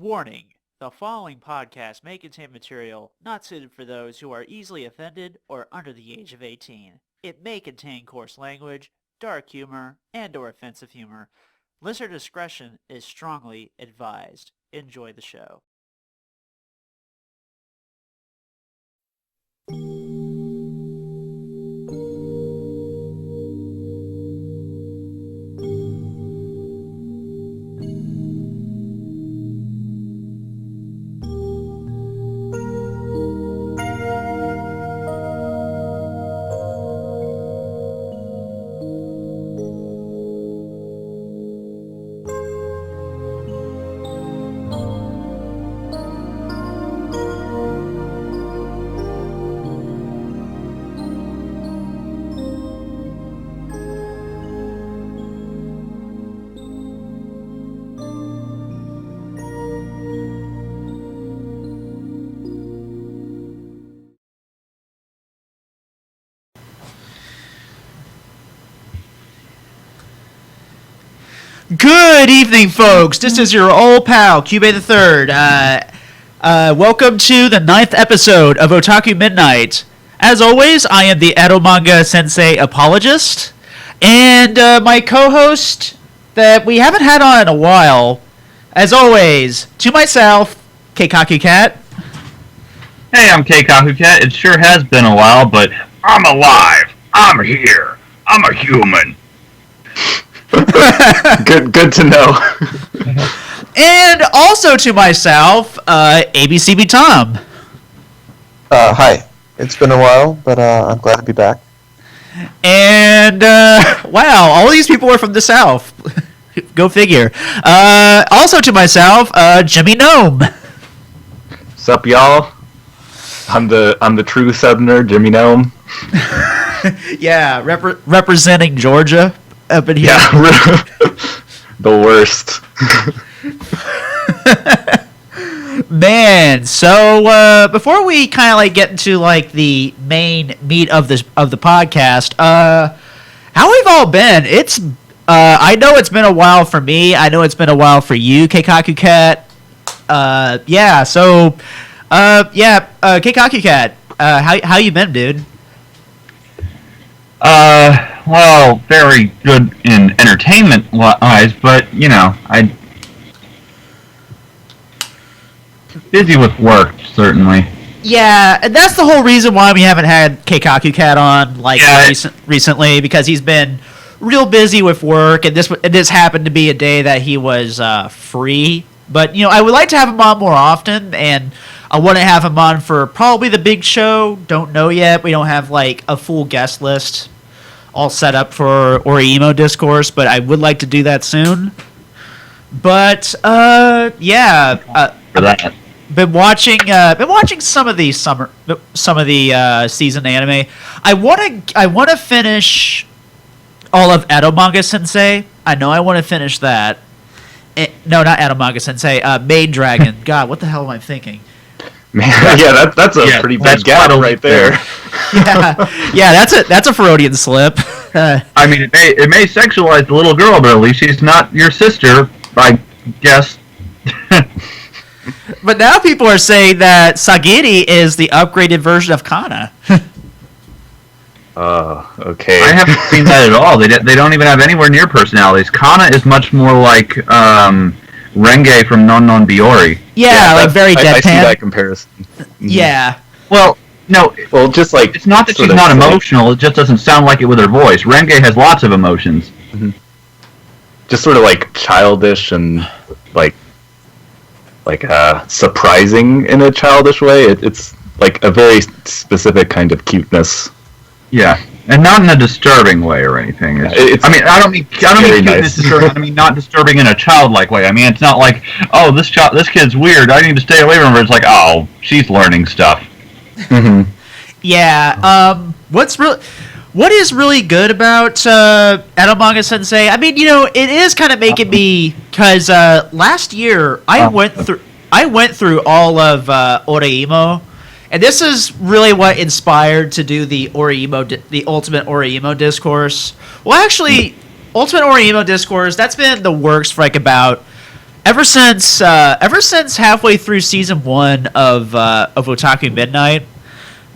Warning: the following podcast may contain material not suited for those who are easily offended or under the age of 18. It may contain coarse language, dark humor, and/or offensive humor. Listener discretion is strongly advised. Enjoy the show. Good evening, folks. This is your old pal, Cube the Third. Welcome to the 9th episode of Otaku Midnight. As always, I am the Edo Manga Sensei apologist, and my co-host that we haven't had on in a while, as always, to myself, Keikaku Cat. Hey, I'm Keikaku Cat. It sure has been a while, but I'm alive. I'm here. I'm a human. Good to know. And also to myself, ABCB Tom. Hi. It's been a while, but I'm glad to be back. And, wow, all these people are from the South. Go figure. Also to myself, Jimmy Gnome. Sup, y'all? I'm the true Southerner, Jimmy Gnome. Yeah, representing Georgia up in here. Yeah, the worst. Man, so before we kind of like get into like the main meat of the podcast, how we've all been? It's I know it's been a while for me. I know it's been a while for you, Keikaku Cat. Yeah. So, Keikaku Cat. How you been, dude? Well, very good in entertainment-wise, but, you know, I'm busy with work, certainly. Yeah, and that's the whole reason why we haven't had Keikaku Cat on, like, recently, because he's been real busy with work, and this happened to be a day that he was free. But, you know, I would like to have him on more often, and I want to have him on for probably the big show. Don't know yet. We don't have, like, a full guest list all set up for Orimo Discourse, but I would like to do that soon. But, yeah. For that. Been watching some of the season anime. I want to finish all of Edo Manga Sensei. I know I want to finish that. No, not Edo Manga Sensei. Maid Dragon. God, what the hell am I thinking? Man, yeah, that's a pretty big gap right there. Yeah, that's a Freudian slip. I mean, it may sexualize the little girl, but at least she's not your sister, I guess. But now people are saying that Sagiri is the upgraded version of Kana. Okay. I haven't seen that at all. They don't even have anywhere near personalities. Kana is much more like Renge from Non Non Biori. Yeah, like very deadpan. I see that comparison. Yeah. Well, no. Well, just like it's not that she's not emotional. It just doesn't sound like it with her voice. Renge has lots of emotions. Mm-hmm. Just sort of like childish and like surprising in a childish way. It's like a very specific kind of cuteness. Yeah, and not in a disturbing way or anything. I don't mean cuteness disturbing. I mean not disturbing in a childlike way. I mean it's not like, oh, this kid's weird, I need to stay away from her. It's like, oh, she's learning stuff. Mm-hmm. Yeah. What is really good about Edo Manga Sensei? I mean, you know, it is kind of making me, because last year I went through all of Orimo. And this is really what inspired to do the Ultimate Orimo Discourse. Well, actually, Ultimate Orimo Discourse, that's been in the works for like about ever since halfway through season 1 of Otaku Midnight,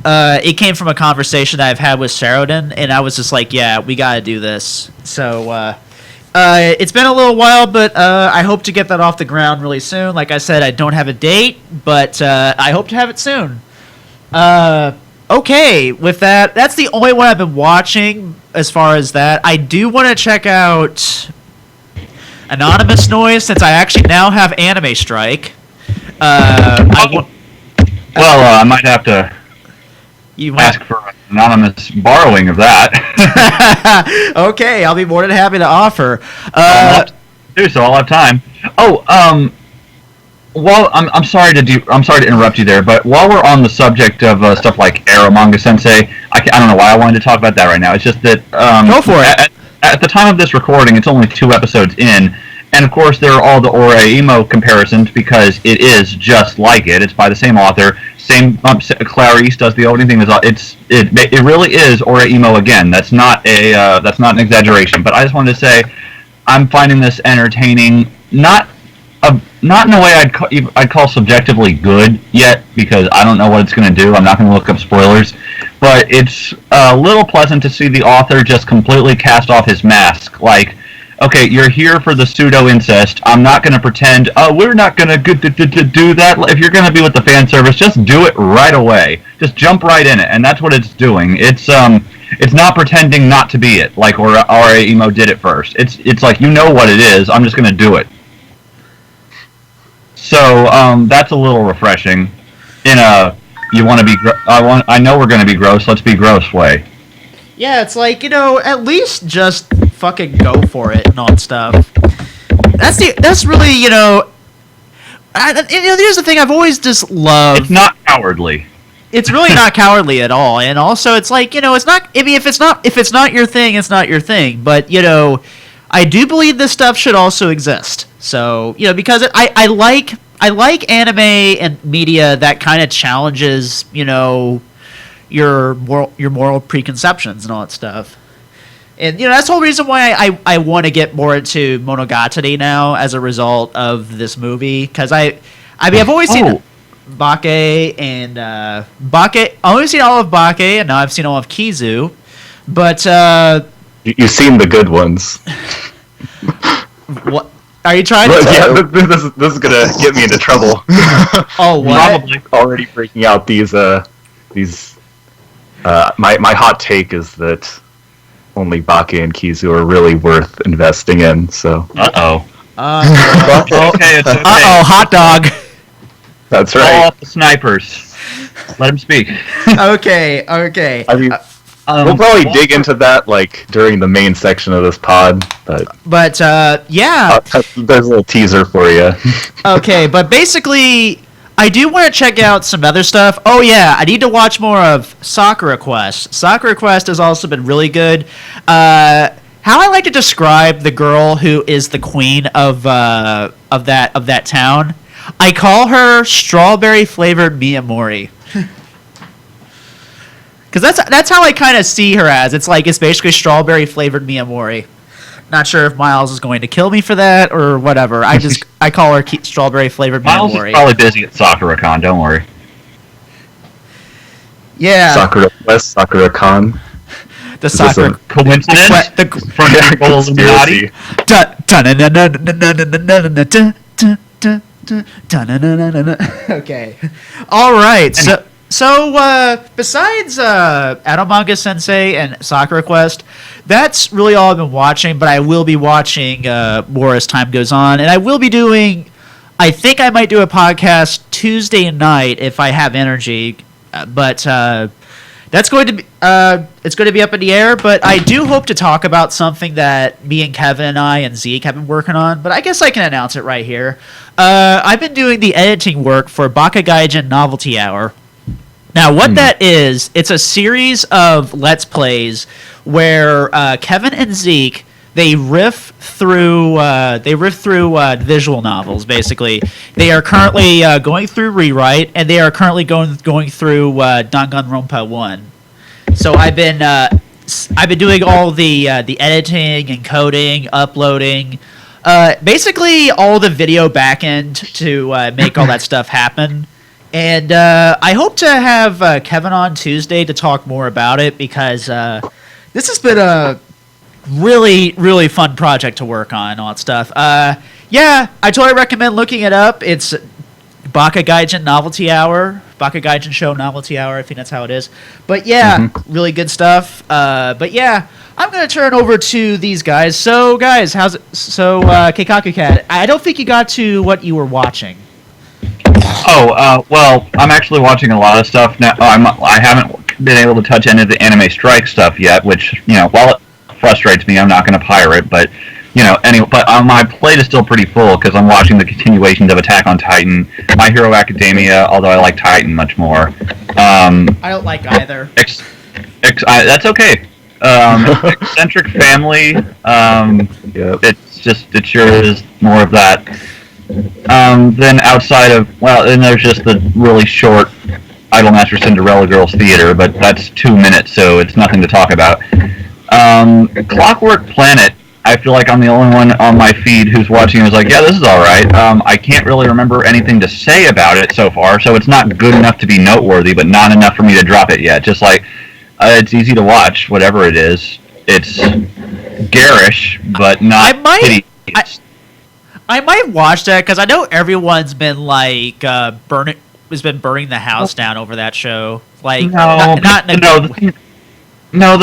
it came from a conversation that I've had with Sarodin, and I was just like, yeah, we got to do this. So it's been a little while, but I hope to get that off the ground really soon. Like I said, I don't have a date, but I hope to have it soon. Okay, with that, that's the only one I've been watching as far as that. I do want to check out Anonymous Noise, since I actually now have Anime Strike. I might have to ask for an anonymous borrowing of that. Okay, I'll be more than happy to offer. I'll have time. Well, I'm sorry to interrupt you there, but while we're on the subject of stuff like Arrow Manga Sensei, I don't know why I wanted to talk about that right now. It's just that go for it. At the time of this recording, it's only 2 episodes in, and of course there are all the Ore-Imo comparisons because it is just like it. It's by the same author, same Clarice does the opening thing. It really is Ore-Imo again. That's not an exaggeration. But I just wanted to say, I'm finding this entertaining. Not in a way I'd call subjectively good yet, because I don't know what it's going to do. I'm not going to look up spoilers, but it's a little pleasant to see the author just completely cast off his mask. Like, okay, you're here for the pseudo-incest. I'm not going to pretend, we're not going to do that. If you're going to be with the fan service, just do it right away. Just jump right in it, and that's what it's doing. It's not pretending not to be it, like Ore-Imo did it first. It's like, you know what it is, I'm just going to do it. So that's a little refreshing. In a you want to be I know we're going to be gross. Let's be gross way. Yeah, it's like, at least just fucking go for it and all that stuff. That's really here's the thing I've always just loved. It's not cowardly. It's really not cowardly at all, and also it's like it's not. I mean, if it's not your thing, it's not your thing. But I do believe this stuff should also exist. So, because I like anime and media that kind of challenges, your moral preconceptions and all that stuff. And, that's the whole reason why I want to get more into Monogatari now as a result of this movie. Because I've always seen Bake and I've always seen all of Bake, and now I've seen all of Kizu. But you've seen the good ones. What are you trying to say? Yeah, this is gonna get me into trouble. Oh, what? Probably already breaking out these. My hot take is that only Bake and Kizu are really worth investing in. So. Okay, it's okay. Hot dog. That's right. Call off the snipers. Let him speak. Okay. I mean. We'll probably dig into that during the main section of this pod, but yeah, there's a little teaser for you. Okay, but basically, I do want to check out some other stuff. Oh yeah, I need to watch more of Sakura Quest. Sakura Quest has also been really good. How I like to describe the girl who is the queen of that town, I call her strawberry flavored Miyamori. Because that's how I kind of see her as. It's basically strawberry flavored Miyamori. Not sure if Miles is going to kill me for that or whatever. I call her strawberry flavored Miyamori. Miles is probably busy at Sakura-Con. Don't worry. Yeah. Sakura West, Sakura-Con. The Sakura coincidence. Okay. All right. So besides Manga Sensei and Sakura Quest, that's really all I've been watching, but I will be watching more as time goes on. And I will be doing, I think I might do a podcast Tuesday night if I have energy, but that's going to be, it's going to be up in the air, but I do hope to talk about something that me and Kevin and I and Zeke have been working on, but I guess I can announce it right here. I've been doing the editing work for Bakagaijin Novelty Hour. Now, what that is, it's a series of Let's Plays where Kevin and Zeke, they riff through visual novels, basically. They are currently going through Rewrite, and they are currently going through Danganronpa 1. So I've been doing all the editing and coding, uploading, Basically all the video backend to make all that stuff happen. And I hope to have Kevin on Tuesday to talk more about it, because this has been a really, really fun project to work on, all that stuff. Yeah, I totally recommend looking it up. It's Baka Gaijin Novelty Hour, Baka Gaijin Show Novelty Hour, I think that's how it is. But yeah, really good stuff. But yeah, I'm going to turn over to these guys. So guys, how's it? So Keikaku Cat, I don't think you got to what you were watching. Well, I'm actually watching a lot of stuff now. I haven't been able to touch any of the anime strike stuff yet, which, while it frustrates me, I'm not going to pirate, but anyway, but my plate is still pretty full because I'm watching the continuations of Attack on Titan, My Hero Academia, although I like Titan much more. I don't like either. That's okay. Eccentric Family. It sure is more of that. Then outside of, then there's just the really short Idolmaster Cinderella Girls Theater, but that's 2 minutes, so it's nothing to talk about. Clockwork Planet, I feel like I'm the only one on my feed who's watching and is like, yeah, this is alright. I can't really remember anything to say about it so far, so it's not good enough to be noteworthy, but not enough for me to drop it yet. Just like, it's easy to watch, whatever it is. It's garish, but not hideous. I might watch that, because I know everyone's been like burning the house down over that show. Like, the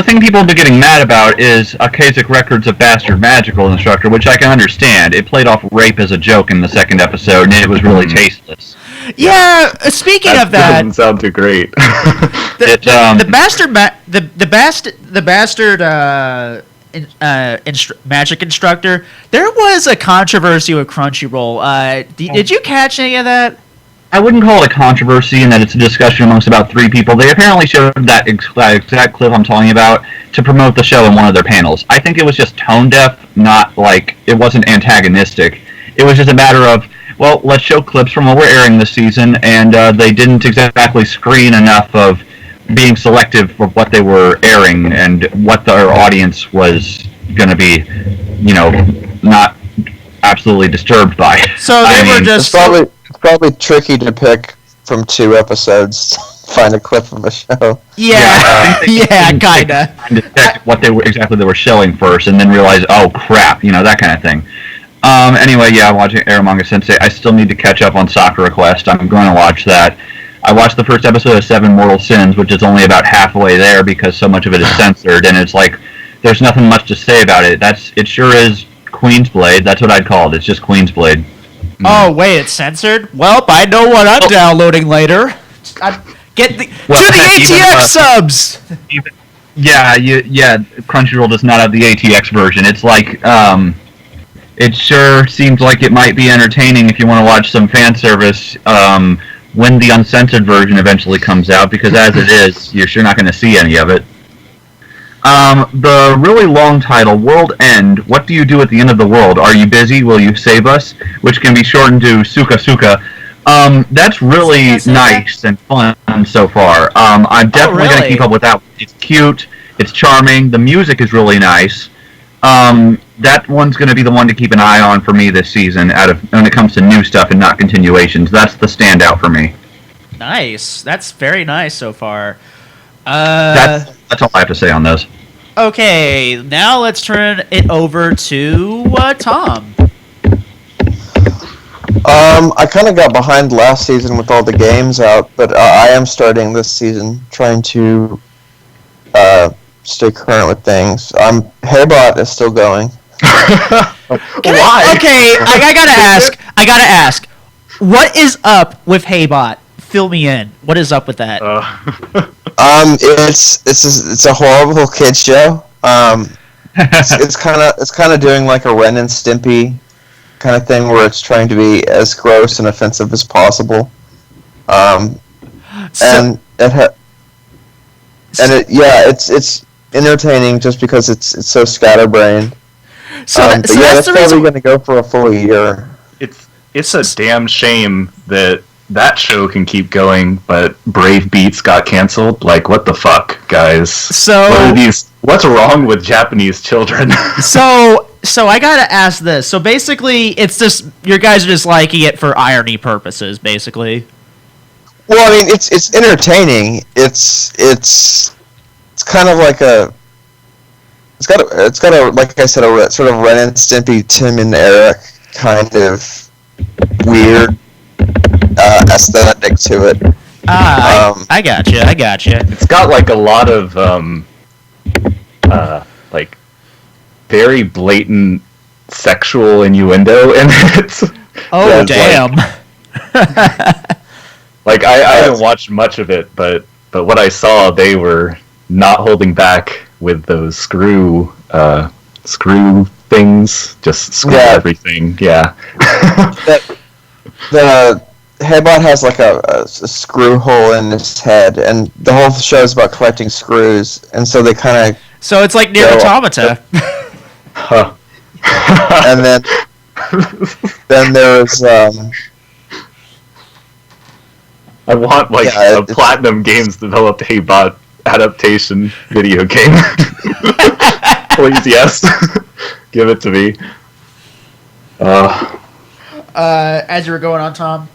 thing people have been getting mad about is Akashic Records of Bastard Magical Instructor, which I can understand. It played off rape as a joke in the second episode, and it was really tasteless. Yeah, speaking of that, doesn't sound too great. the bastard magic instructor. There was a controversy with Crunchyroll. Did you catch any of that? I wouldn't call it a controversy in that it's a discussion amongst about 3 people. They apparently showed that exact clip I'm talking about to promote the show in one of their panels. I think it was just tone deaf, not like it wasn't antagonistic. It was just a matter of, well, let's show clips from what we're airing this season, and they didn't exactly screen enough of being selective of what they were airing and what their audience was going to be, not absolutely disturbed by. So they were just... It's probably tricky to pick from 2 episodes to find a clip of a show. Yeah, kinda. And to check what they were showing first, and then realize, oh crap, that kind of thing. Anyway, I'm watching Eromanga Sensei. I still need to catch up on Sakura Quest. I'm going to watch that. I watched the first episode of 7 Mortal Sins, which is only about halfway there because so much of it is censored, and it's like there's nothing much to say about it. It sure is Queen's Blade. That's what I'd call it. It's just Queen's Blade. Oh wait, it's censored? Well, I know what I'm downloading later. Get the ATX subs. Crunchyroll does not have the ATX version. It's like it sure seems like it might be entertaining if you want to watch some fan service when the uncensored version eventually comes out, because as it is, you're sure not going to see any of it. The really long title, World End, What Do You Do at the End of the World? Are You Busy? Will You Save Us? Which can be shortened to Suka Suka. That's really nice and fun so far. I'm definitely going to keep up with that. It's cute, it's charming, the music is really nice. That one's going to be the one to keep an eye on for me this season when it comes to new stuff and not continuations. That's the standout for me. Nice. That's very nice so far. That's all I have to say on those. Okay, now let's turn it over to Tom. I kind of got behind last season with all the games out, but I am starting this season trying to stay current with things. Hairbot is still going. Why? Okay, I gotta ask. What is up with Haybot? Fill me in. What is up with that? It's a horrible kid show. It's kind of doing like a Ren and Stimpy kind of thing where it's trying to be as gross and offensive as possible. It's entertaining just because it's so scatterbrained. That's probably going to go for a full year. It's a damn shame that show can keep going, but Brave Beats got canceled. Like, what the fuck, guys? So what's wrong with Japanese children? So So I gotta ask this. So basically, it's just your guys are just liking it for irony purposes, basically. Well, I mean, it's entertaining. It's kind of like a. It's got a like I said, a sort of Ren and Stimpy, Tim and Eric kind of weird aesthetic to it. I gotcha. It's got like a lot of like very blatant sexual innuendo in it. Oh damn! Like I haven't watched much of it, but what I saw, they were not holding back with those screw things, just screw everything. Yeah. The Haybot has like a screw hole in his head, and the whole show is about collecting screws, and so they kind of. So it's like Nier Automata. Huh. And then there's I want like a Platinum Games developed Haybot adaptation video game. Please, yes. Give it to me. As you were going on, Tom.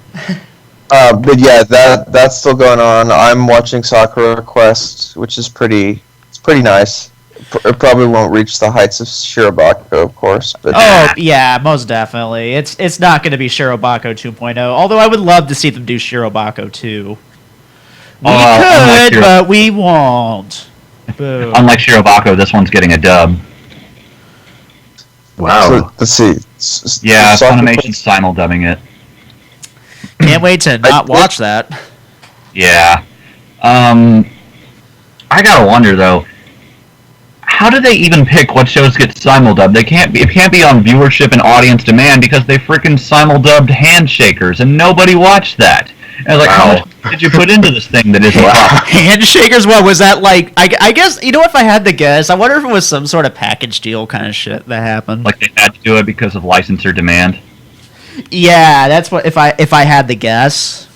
but yeah, that's still going on. I'm watching Sakura Quest, which is pretty nice. It probably won't reach the heights of Shirobako, of course. But Oh yeah, most definitely. It's not going to be Shirobako 2.0. Although I would love to see them do Shirobako 2. We could, but we won't. Boom. Unlike Shirobako, this one's getting a dub. Wow. So, let's see. Yeah, Funimation's simul-dubbing it. Can't wait to not watch that. Yeah. I gotta wonder though, how do they even pick what shows get simul-dubbed? It can't be on viewership and audience demand because they freaking simul-dubbed Handshakers and nobody watched that. And I was like, how much did you put into this thing that isn't Handshakers? What was that like? I guess, you know, if I had to guess, I wonder if it was some sort of package deal kind of shit that happened. Like they had to do it because of licensor demand? Yeah, that's what, if I had to guess.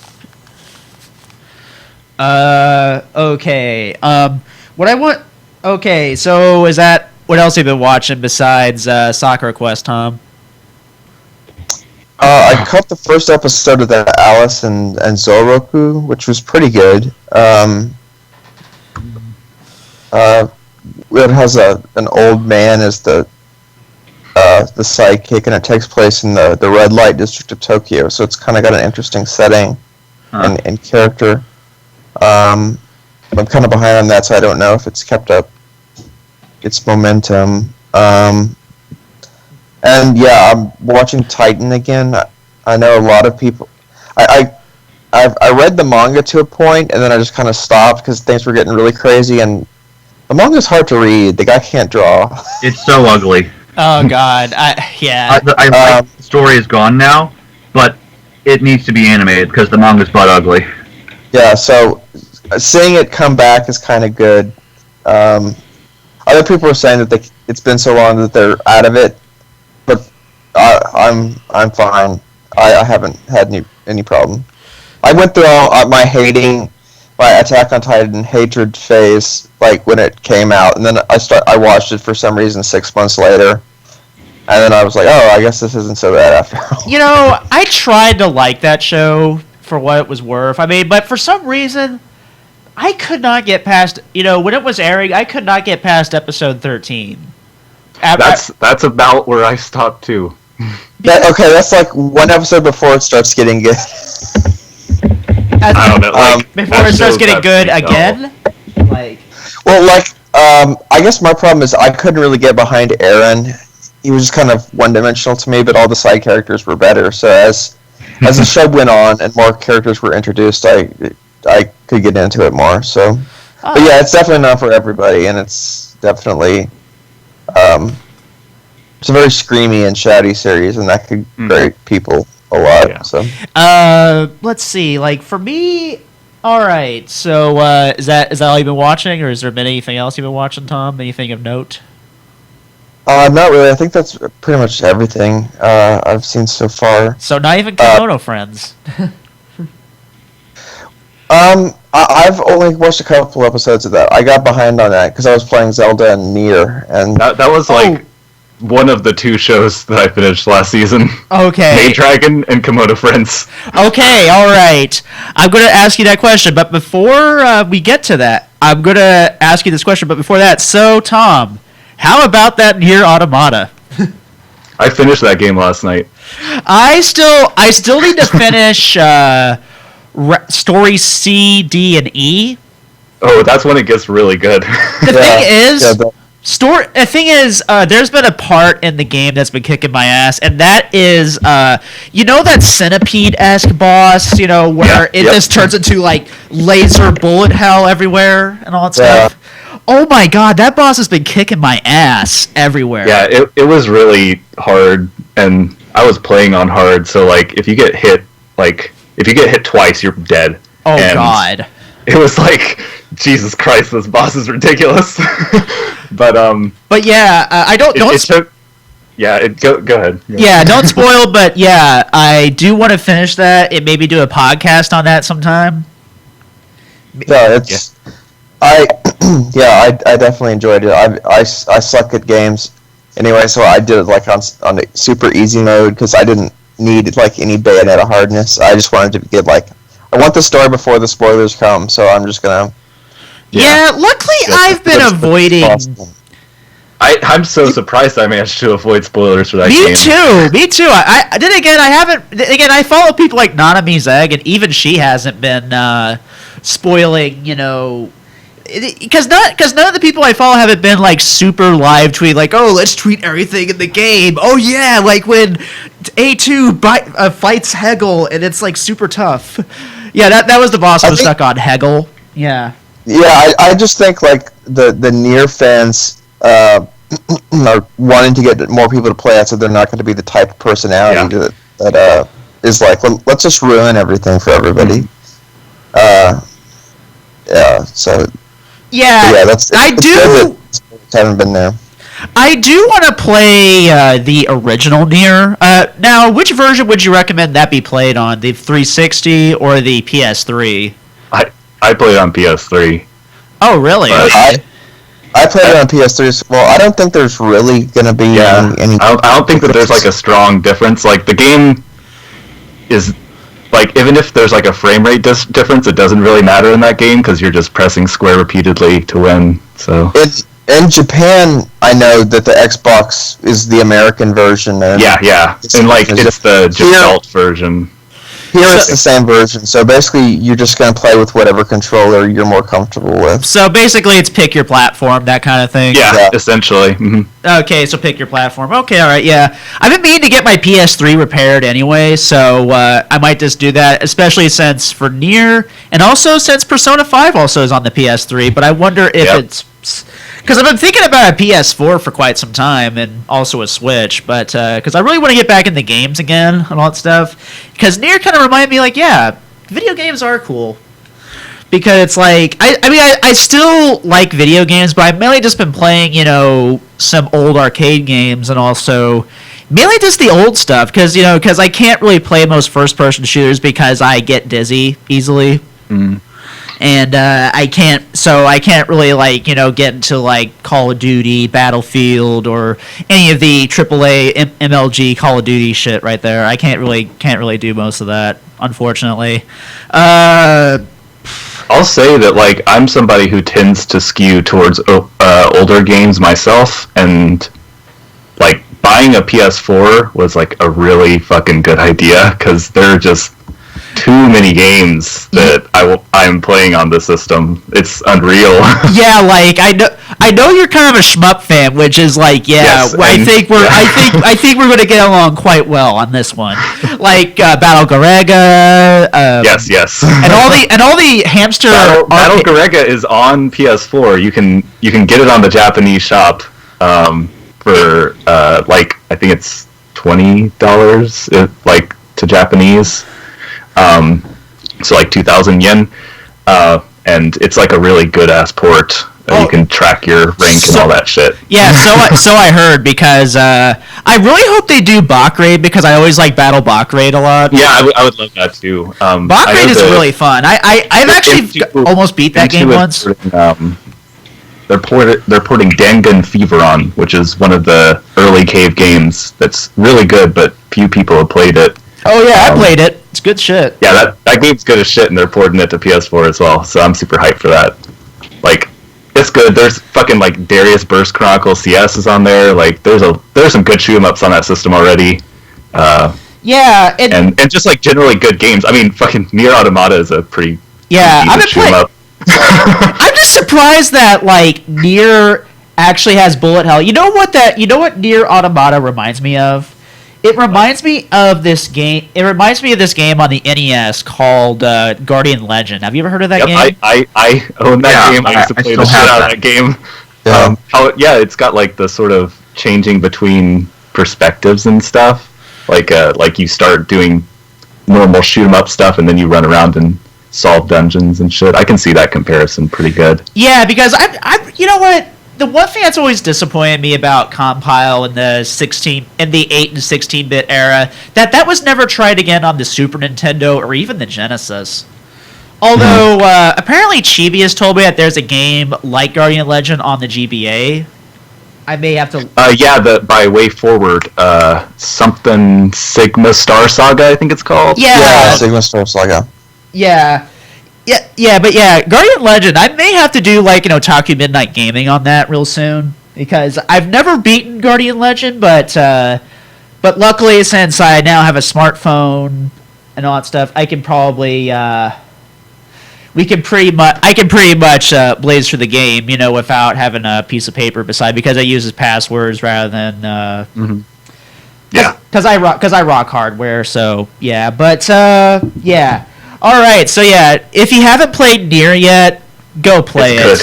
Okay. What I want... Okay, so is that... What else have you been watching besides Sakura Quest, Tom? I caught the first episode of that Alice and Zoroku, which was pretty good. It has an old man as the sidekick, and it takes place in the red light district of Tokyo, so it's kind of got an interesting setting and character. I'm kind of behind on that, so I don't know if it's kept up its momentum. And yeah, I'm watching Titan again. I know a lot of people. I read the manga to a point, and then I just kind of stopped because things were getting really crazy. And the manga's hard to read. The guy can't draw. It's so ugly. Oh God, yeah. The story is gone now, but it needs to be animated because the manga's butt ugly. Yeah, so seeing it come back is kind of good. Other people are saying that it's been so long that they're out of it, but I'm fine. I haven't had any problem. I went through all my Attack on Titan hatred phase, like when it came out, and then I watched it for some reason 6 months later, and then I was like, oh, I guess this isn't so bad after all. You know, I tried to like that show for what it was worth. I mean, but for some reason, I could not get past, you know, when it was airing, I could not get past episode 13. That's about where I stopped too. Okay, that's like one episode before it starts getting good. I don't know. Like, before it starts getting good again? I guess my problem is I couldn't really get behind Eren. He was just kind of one-dimensional to me, but all the side characters were better. So as the show went on and more characters were introduced, I could get into it more. So, but yeah, it's definitely not for everybody, and it's definitely it's a very screamy and shouty series, and that could grate people a lot. Yeah. So, let's see. Like for me, all right. So, is that all you've been watching, or has there been anything else you've been watching, Tom? Anything of note? Not really. I think that's pretty much everything I've seen so far. So not even Kimono Friends. I've only watched a couple episodes of that. I got behind on that because I was playing Zelda and Nier, and that was like one of the two shows that I finished last season. Okay. Maid Dragon and Komodo Friends. Okay, all right. I'm going to ask you that question, but before we get to that, I'm going to ask you this question, but before that, so Tom, how about that Nier Automata? I finished that game last night. I still need to finish story C, D, and E. Oh, that's when it gets really good. The thing is, there's been a part in the game that's been kicking my ass, and that is, that centipede-esque boss, where it just turns into, like, laser bullet hell everywhere and all that stuff. Oh my god, that boss has been kicking my ass everywhere. Yeah, it was really hard, and I was playing on hard, so, like, if you get hit twice, you're dead. Oh, God. It was like, Jesus Christ, this boss is ridiculous. But yeah, I don't. Go ahead. Yeah, don't spoil. But yeah, I do want to finish that and maybe do a podcast on that sometime. Yeah, I definitely enjoyed it. I suck at games anyway, so I did it like on the super easy mode because I didn't need like any Bayonetta hardness. I just wanted to get I want the story before the spoilers come, so I'm just gonna. Yeah, luckily I've been avoiding. I'm so surprised I managed to avoid spoilers for that game. Me too. I follow people like Nanami Zeg, and even she hasn't been spoiling, because none of the people I follow haven't been like super live tweet like, oh, let's tweet everything in the game. Oh yeah, like when A2 fights Hegel and it's like super tough. Yeah, that was the boss I was stuck on, Hegel. Yeah. Yeah, I just think like the Nier fans are wanting to get more people to play it, so they're not going to be the type of personality that is like, let's just ruin everything for everybody. So that's haven't been there. I do want to play the original Nier. Now, which version would you recommend that be played on? The 360 or the PS3? I played on PS3. Oh, really? I played it on PS3. Well, I don't think there's really going to be any... I don't think that there's like a strong difference. Like, the game is... Like, even if there's like a frame rate difference, it doesn't really matter in that game because you're just pressing square repeatedly to win. So in Japan, I know that the Xbox is the American version. And yeah, and like it's the default version. Here it's the same version, so basically you're just going to play with whatever controller you're more comfortable with. So basically it's pick your platform, that kind of thing? Yeah. Essentially. Mm-hmm. Okay, so pick your platform. Okay, alright, yeah. I've been meaning to get my PS3 repaired anyway, so I might just do that, especially since for Nier, and also since Persona 5 also is on the PS3, but I wonder if it's... Because I've been thinking about a PS4 for quite some time, and also a Switch, but because I really want to get back into games again and all that stuff. Because Nier kind of reminded me, like, yeah, video games are cool. Because it's like, I still like video games, but I've mainly just been playing, some old arcade games, and also mainly just the old stuff. Because I can't really play most first-person shooters because I get dizzy easily. Mm. And I can't really get into like Call of Duty, Battlefield, or any of the AAA MLG Call of Duty shit right there. I can't really do most of that, unfortunately. I'll say that like I'm somebody who tends to skew towards older games myself, and like buying a PS4 was like a really fucking good idea because they're just too many games that I'm playing on the system. It's unreal. Yeah, like I know you're kind of a shmup fan, which is like, yes, I think we're going to get along quite well on this one. Like Battle Garega. Yes. And all the hamster. Battle Garega is on PS4. You can get it on the Japanese shop for like I think it's $20 like to Japanese. So like 2,000 yen, and it's like a really good ass port. You can track your rank and all that shit. Yeah, so I heard, because I really hope they do Bach Raid, because I always like Battle Bach Raid a lot. Yeah, I would love that too. Bach Raid is really fun. I've actually almost beat that game once. they're porting Dangan Fever on, which is one of the early Cave games that's really good, but few people have played it. Oh yeah, I played it. It's good shit. Yeah, that game's good as shit, and they're porting it to PS4 as well. So I'm super hyped for that. Like, it's good. There's fucking like Darius Burst Chronicle CS is on there. Like, there's some good shoot 'em ups on that system already. Yeah, and just like generally good games. I mean, fucking Nier Automata is a pretty I've been playing. I'm just surprised that like Nier actually has bullet hell. You know what Nier Automata reminds me of? It reminds me of this game. It reminds me of this game on the NES called Guardian Legend. Have you ever heard of that game? I own that game. I used to play the shit out of that game. Yeah. It's got like the sort of changing between perspectives and stuff. Like you start doing normal shoot 'em up stuff, and then you run around and solve dungeons and shit. I can see that comparison pretty good. Yeah, because I you know what? The one thing that's always disappointed me about Compile in the 8 and 16-bit era, that was never tried again on the Super Nintendo or even the Genesis. Although apparently Chibi has told me that there's a game like Guardian Legend on the GBA. I may have to. By Way Forward, something Sigma Star Saga, I think it's called. Yeah, Sigma Star Saga. Yeah, but Guardian Legend, I may have to do like an Otaku Midnight Gaming on that real soon, because I've never beaten Guardian Legend, but luckily since I now have a smartphone and all that stuff, I can probably I can pretty much blaze through the game, without having a piece of paper beside, because I use passwords rather than because I rock hardware, so yeah, but yeah. All right, so yeah, if you haven't played Nier yet, go play it.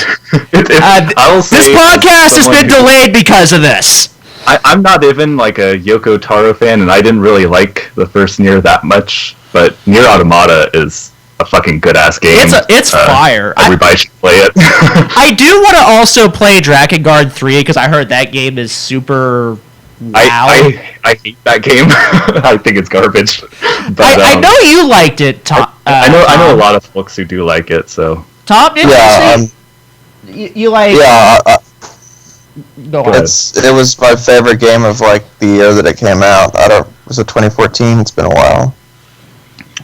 This podcast has been delayed because of this. I'm not even like a Yoko Taro fan, and I didn't really like the first Nier that much, but Nier Automata is a fucking good ass game. It's fire. Everybody should play it. I do want to also play Drakengard 3 because I heard that game is super. Wow. I hate that game. I think it's garbage. But I know you liked it, Tom. I know a lot of folks who do like it. So Tom, did you like? Yeah, go ahead. It was my favorite game of like the year that it came out. Was it 2014? It's been a while.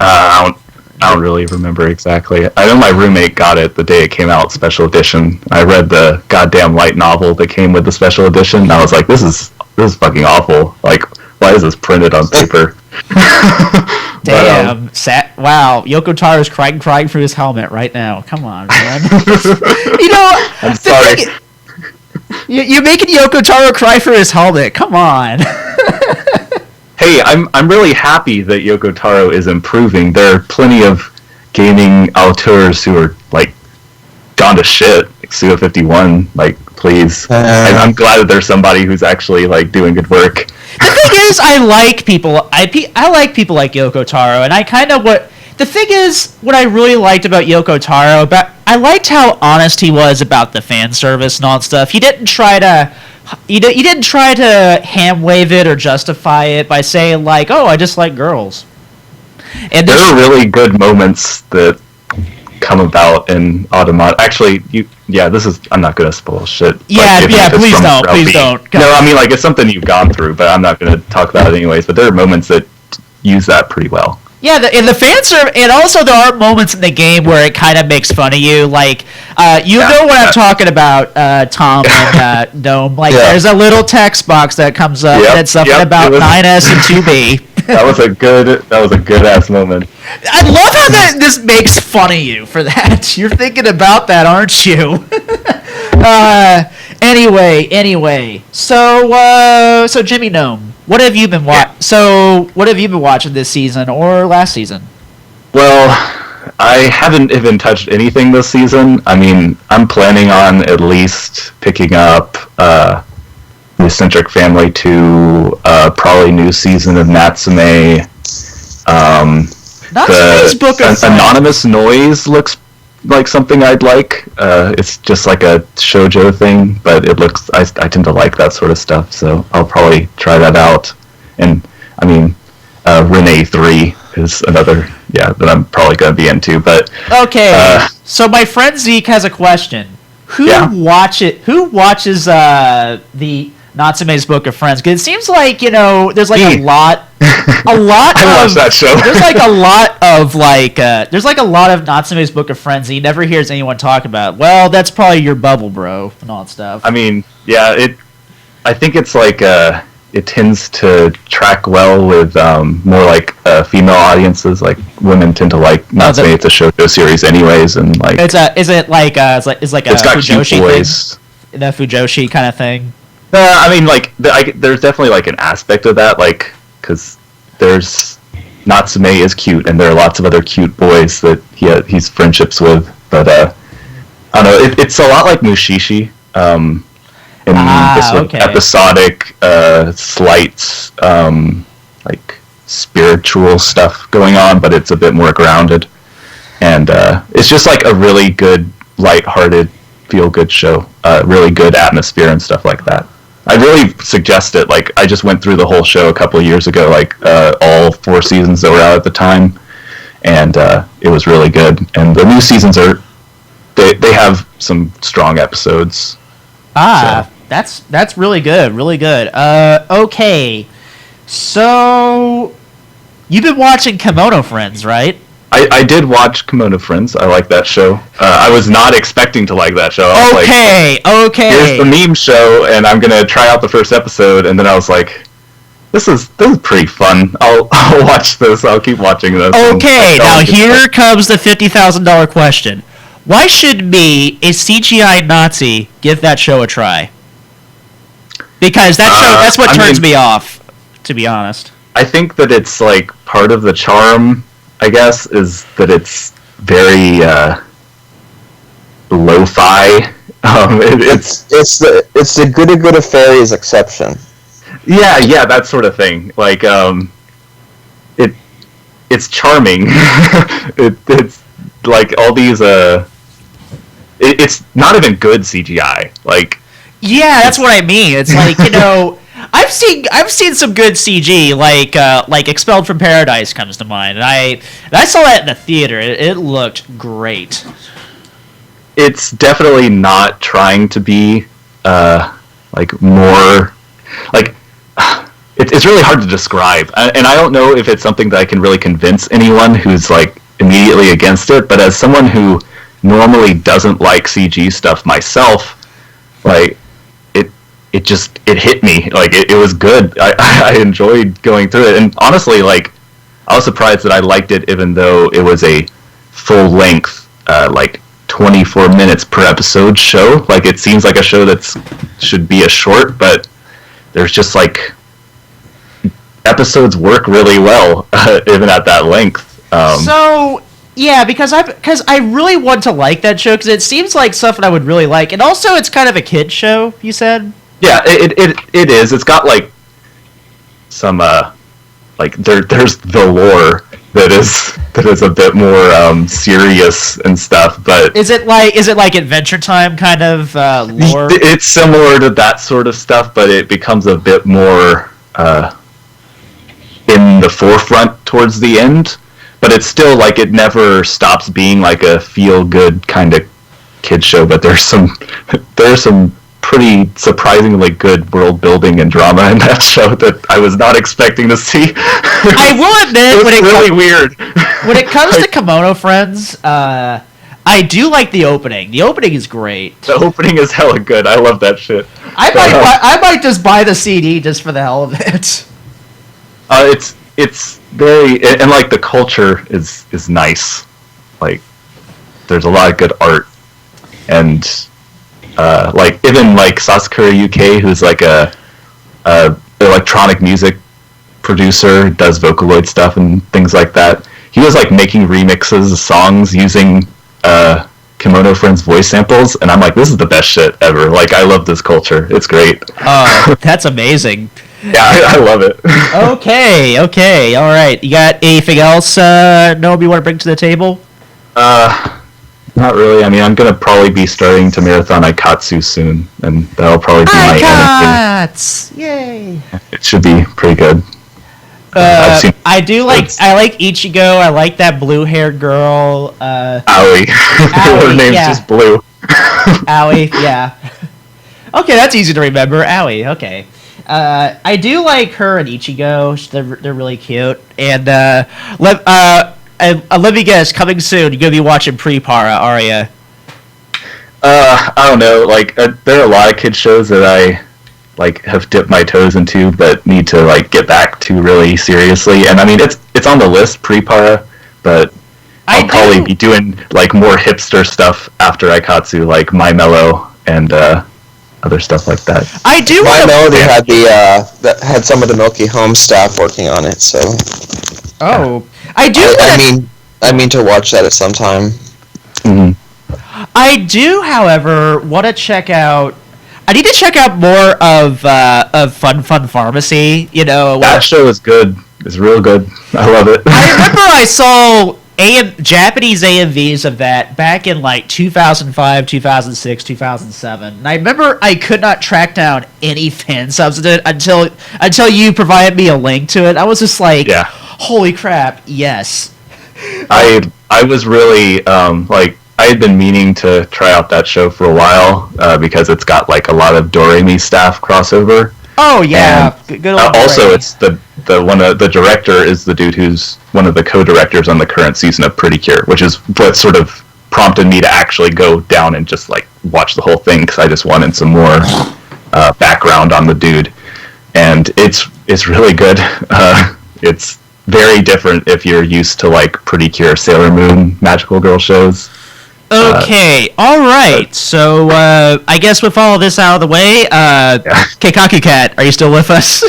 I don't really remember exactly. I know my roommate got it the day it came out, special edition. I read the goddamn light novel that came with the special edition, and I was like, this is fucking awful. Like, why is this printed on paper? Damn. Wow. Yoko Taro's crying through his helmet right now. Come on, man. I'm sorry. You're making Yoko Taro cry for his helmet. Come on. Hey, I'm really happy that Yoko Taro is improving. There are plenty of gaming auteurs who are, like, gone to shit. Like Suda51, like, please. I'm glad that there's somebody who's actually, like, doing good work. The thing is, I like people like Yoko Taro, and the thing is, what I really liked about Yoko Taro, I liked how honest he was about the fan service and all that stuff. He didn't try to ham wave it or justify it by saying like, "Oh, I just like girls." And there are really good moments that come about in Automata. Actually, I'm not gonna spoil shit. Please don't. No, I mean, like, it's something you've gone through, but I'm not gonna talk about it anyways. But there are moments that use that pretty well. Yeah, the fan service, and also there are moments in the game where it kind of makes fun of you. Like, know what I'm talking about, Tom and Gnome. Like, there's a little text box that comes up and it's something about 9S and 2B. That was a good ass moment. I love how this makes fun of you for that. You're thinking about that, aren't you? Anyway. So Jimmy Gnome, what have you been watching this season or last season? Well, I haven't even touched anything this season. I mean, I'm planning on at least picking up the Eccentric Family 2, probably new season of Natsume. Natsume's Book of Friends. Anonymous Noise looks like something I'd like. It's just like a shoujo thing, but I tend to like that sort of stuff, so I'll probably try that out. And I mean, Renee 3 is another that I'm probably going to be into. But okay, so my friend Zeke has a question. Who watches the Natsume's Book of Friends? Because it seems like there's like a lot. I watch that show. There's like a lot of Natsume's Book of Friends that he never hears anyone talk about. Well, that's probably your bubble, bro, and all that stuff. I mean, yeah, I think it's like it tends to track well with more like female audiences. Like women tend to like Natsume. It's a shoujo series, anyways, and like it's got Fujoshi cute boys, the Fujoshi kind of thing. I mean, like there's definitely like an aspect of that, like because there's Natsume is cute, and there are lots of other cute boys that he's friendships with. But I don't know. It's a lot like Mushishi. In this sort of episodic, slight, like spiritual stuff going on, but it's a bit more grounded, and it's just like a really good, lighthearted, feel-good show. Really good atmosphere and stuff like that. I really suggest it. Like I just went through the whole show a couple of years ago, like all 4 seasons that were out at the time, and it was really good. And the new seasons they have some strong episodes. So. That's really good, really good. Okay, so you've been watching Kimono Friends, right? I did watch Kimono Friends. I like that show. I was not expecting to like that show. I was okay. Here's the meme show, and I'm gonna try out the first episode, and then I was like, this is pretty fun. I'll watch this. I'll keep watching this. Okay, now here comes the $50,000 question. Why should me, a CGI Nazi, give that show a try? Because that's what turns me off, to be honest. I think that it's like part of the charm, I guess, is that it's very lo-fi. It's the Good Fairies exception. Yeah, that sort of thing. Like it's charming. It's like all these it's not even good CGI. Like yeah, that's what I mean. It's like I've seen some good CG, like Expelled from Paradise comes to mind, and I saw that in the theater. It looked great. It's definitely not trying to be like more like it's really hard to describe, and I don't know if it's something that I can really convince anyone who's like immediately against it. But as someone who normally doesn't like CG stuff myself, like it hit me. Like it was good. I enjoyed going through it, and honestly, like I was surprised that I liked it, even though it was a full length, like 24 minutes per episode show. Like it seems like a show that should be a short, but there's just like episodes work really well, even at that length. So yeah, because I really want to like that show because it seems like stuff that I would really like, and also it's kind of a kid show. You said. Yeah, it is. It's got like some like there's the lore that is a bit more serious and stuff. But is it like Adventure Time kind of lore? It's similar to that sort of stuff, but it becomes a bit more in the forefront towards the end. But it's still like it never stops being like a feel good kind of kid show. But there's some pretty surprisingly good world building and drama in that show that I was not expecting to see. I will admit, it was really weird. When it comes to Kimono Friends, I do like the opening. The opening is great. The opening is hella good. I love that shit. I might just buy the CD just for the hell of it. It's very, and like the culture is nice. Like there's a lot of good art, and like even like Sasakura UK, who's like a electronic music producer, does Vocaloid stuff and things like that. He was like making remixes of songs using Kimono Friends voice samples, and I'm like, this is the best shit ever. Like I love this culture. It's great. Oh, that's amazing. Yeah, I love it. Okay, all right. You got anything else, Nob, you want to bring to the table? Not really. I mean, I'm gonna probably be starting to marathon Aikatsu soon, and that'll probably be my Aikats! Yay! It should be pretty good. I do like. I like Ichigo. I like that blue-haired girl. Aoi. Her name's just Blue. Aoi. Yeah. Okay, that's easy to remember. Aoi. Okay. I do like her and Ichigo. They're really cute. And let me guess. Coming soon. You're gonna be watching Pre-Para, are you? I don't know. Like, there are a lot of kid shows that I have dipped my toes into, but need to get back to really seriously. And I mean, it's on the list, Pre-Para, but I'll probably be doing more hipster stuff after Aikatsu, like My Mellow and other stuff like that. I do. My Melody had that had some of the Milky Home staff working on it, so. Oh, I do. I mean to watch that at some time. Mm-hmm. I do, however, want to check out. I need to check out more of Fun Pharmacy. That show is good. It's real good. I love it. I remember I saw Japanese AMVs of that back in 2005, 2006, 2007. And I remember I could not track down any fan subs of it until you provided me a link to it. I was just like, holy crap, yes. I was really I had been meaning to try out that show for a while because it's got a lot of Doremi staff crossover. Oh yeah, good old also, Doremi. it's the director is the dude who's one of the co-directors on the current season of Pretty Cure, which is what sort of prompted me to actually go down and just watch the whole thing because I just wanted some more background on the dude, and it's really good. It's very different if you're used to Pretty Cure, Sailor Moon, Magical Girl shows. Okay, alright, so I guess with all this out of the way, Keikaku Cat, are you still with us?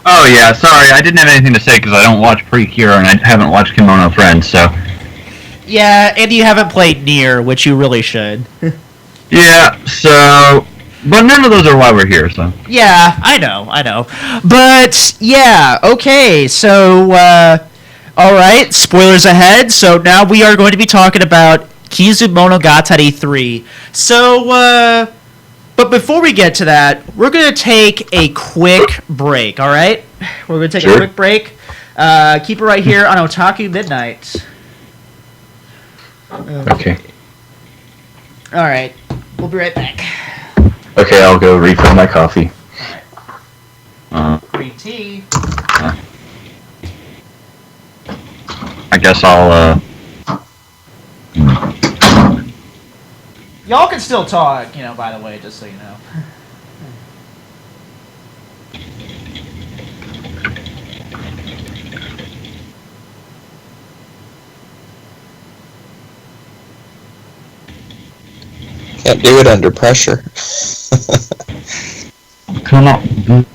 Oh yeah, sorry, I didn't have anything to say because I don't watch Pre-Cure and I haven't watched Kimono Friends, so... Yeah, and you haven't played Nier, which you really should. Yeah, so... But none of those are why we're here, so... Yeah, I know. But, yeah, okay, so, alright, spoilers ahead, so now we are going to be talking about Kizu Monogatari 3. So, but before we get to that, we're going to take a quick break, alright? We're going to take a quick break. Keep it right here on Otaku Midnight. Okay. Alright, we'll be right back. Okay, I'll go refill my coffee. Green tea. I guess I'll, Y'all can still talk, by the way, just so you know. Can't do it under pressure. Come on.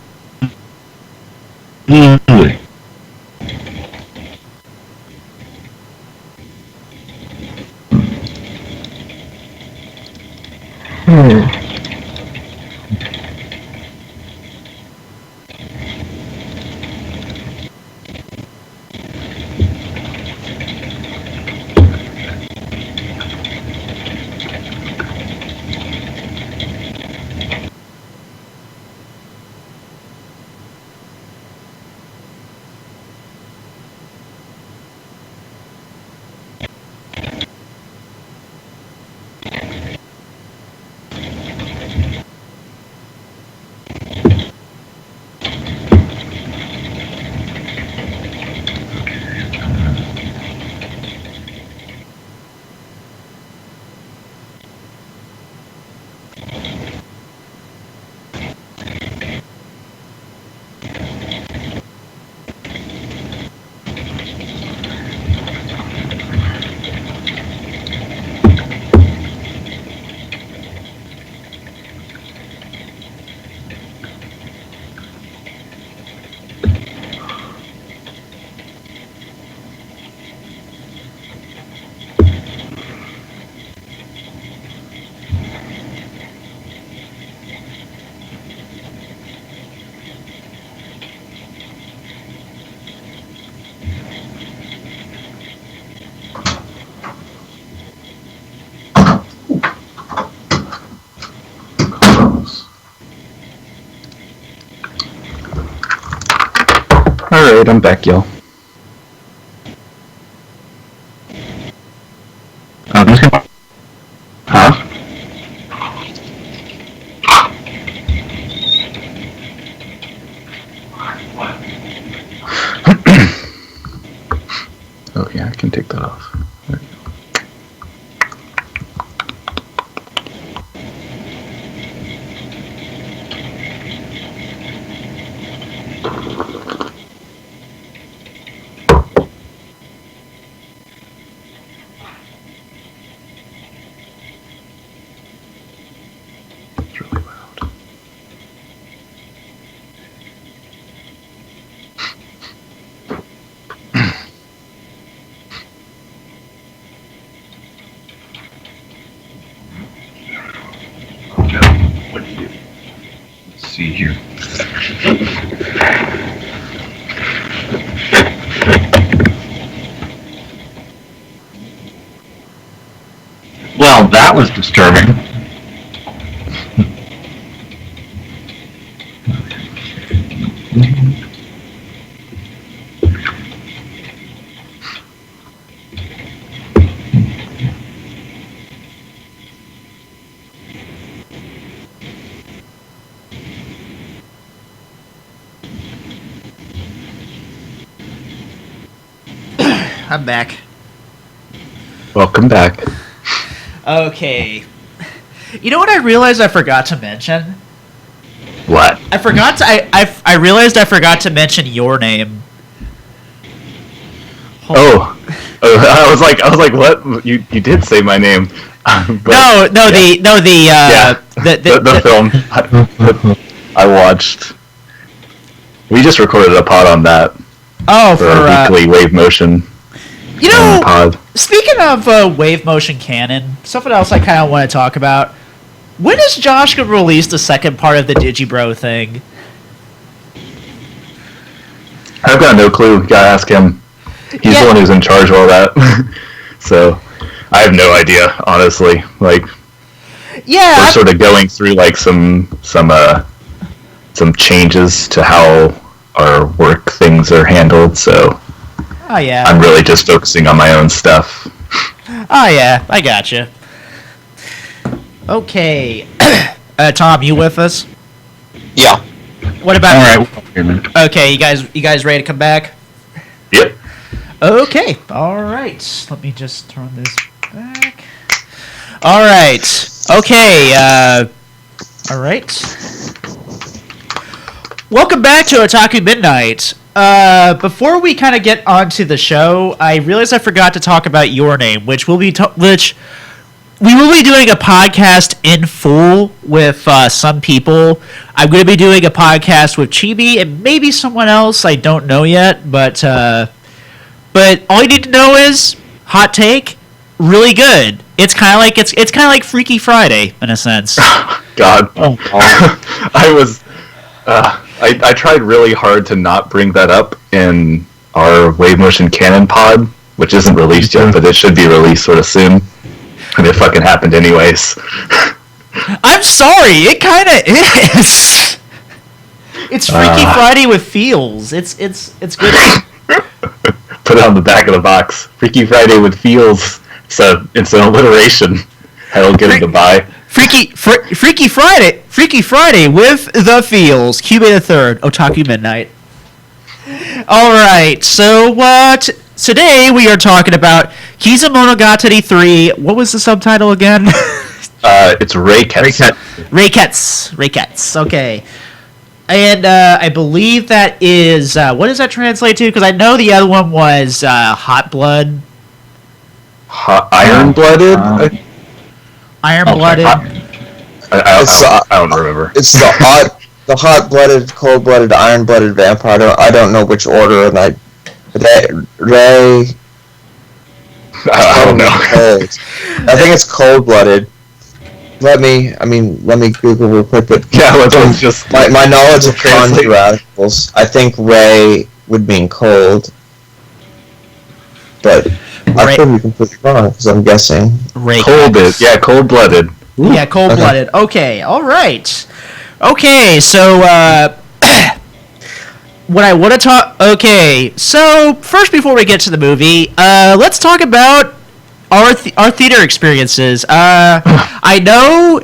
I'm back, y'all. I'm just gonna... Huh? Oh yeah, I can take that off. There you go. It's really loud. What do you do? Let's see here. Well, that was disturbing. I'm back. Welcome back. Okay. You know what I realized I forgot to mention? What? I forgot to. I realized I forgot to mention your name. Oh, I was like, what? You did say my name. But, the film I watched. We just recorded a pod on that. Oh, for a weekly wave motion. You know, pod. Speaking of wave motion canon, something else I kind of want to talk about. When is Josh going to release the second part of the Digibro thing? I've got no clue. You gotta ask him. He's the one who's in charge of all that. So, I have no idea, honestly. Like, we're sort of going through like some changes to how our work things are handled. So, oh yeah, I'm really just focusing on my own stuff. Oh yeah, I gotcha. Okay, Tom, you with us? Yeah. What about? All right. Okay, you guys ready to come back? Yep. Okay. All right. Let me just turn this back. All right. Okay. All right. Welcome back to Otaku Midnight. Before we kind of get onto the show, I realized I forgot to talk about your name, which we will be doing a podcast in full with some people. I'm going to be doing a podcast with Chibi and maybe someone else. I don't know yet, but all you need to know is hot take, really good. It's kind of like it's kind of like Freaky Friday in a sense. God, I tried really hard to not bring that up in our Wave Motion Canon pod, which isn't released yet, but it should be released sort of soon. And it fucking happened anyways. I'm sorry, it kind of is. It's Freaky Friday with feels. It's good. Put it on the back of the box. Freaky Friday with feels. So it's an alliteration. That'll get him to buy. Freaky Friday with the feels. Cubate the Third, Otaku Midnight. All right, so today we are talking about Kizu Monogatari 3. What was the subtitle again? It's Reikets. Reikets. Okay. And I believe that is what does that translate to? Because I know the other one was Hot Blood. Iron-blooded? Iron-blooded. I don't remember. It's the hot-blooded, cold-blooded, iron-blooded vampire. I don't know which order, and I don't know. I think it's cold-blooded. Let me Google real quick. But yeah, let's just my knowledge of kanji radicals. I think Ray would mean cold, but I could be completely wrong because I'm guessing cold-blooded. Yeah, cold-blooded. Yeah, cold-blooded. Okay, all right. Okay, so what I want to talk. Okay, so first, before we get to the movie, let's talk about our theater experiences. I know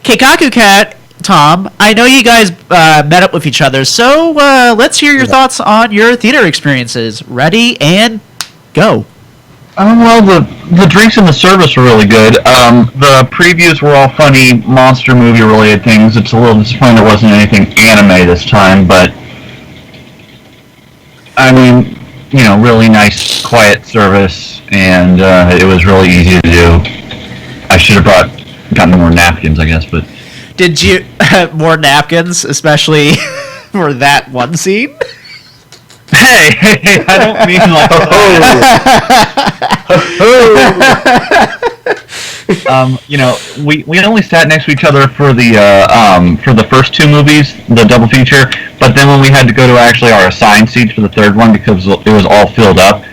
Keikaku Cat, Tom. I know you guys met up with each other, so let's hear your thoughts on your theater experiences. Ready and go. Well, the drinks and the service were really good. The previews were all funny monster movie related things. It's a little disappointing there wasn't anything anime this time, but I mean, really nice, quiet service, and it was really easy to do. I should have gotten more napkins, I guess, but did you more napkins, especially for that one scene? Hey, I don't mean like we only sat next to each other for the first two movies, the double feature. But then when we had to go to actually our assigned seats for the third one because it was all filled up,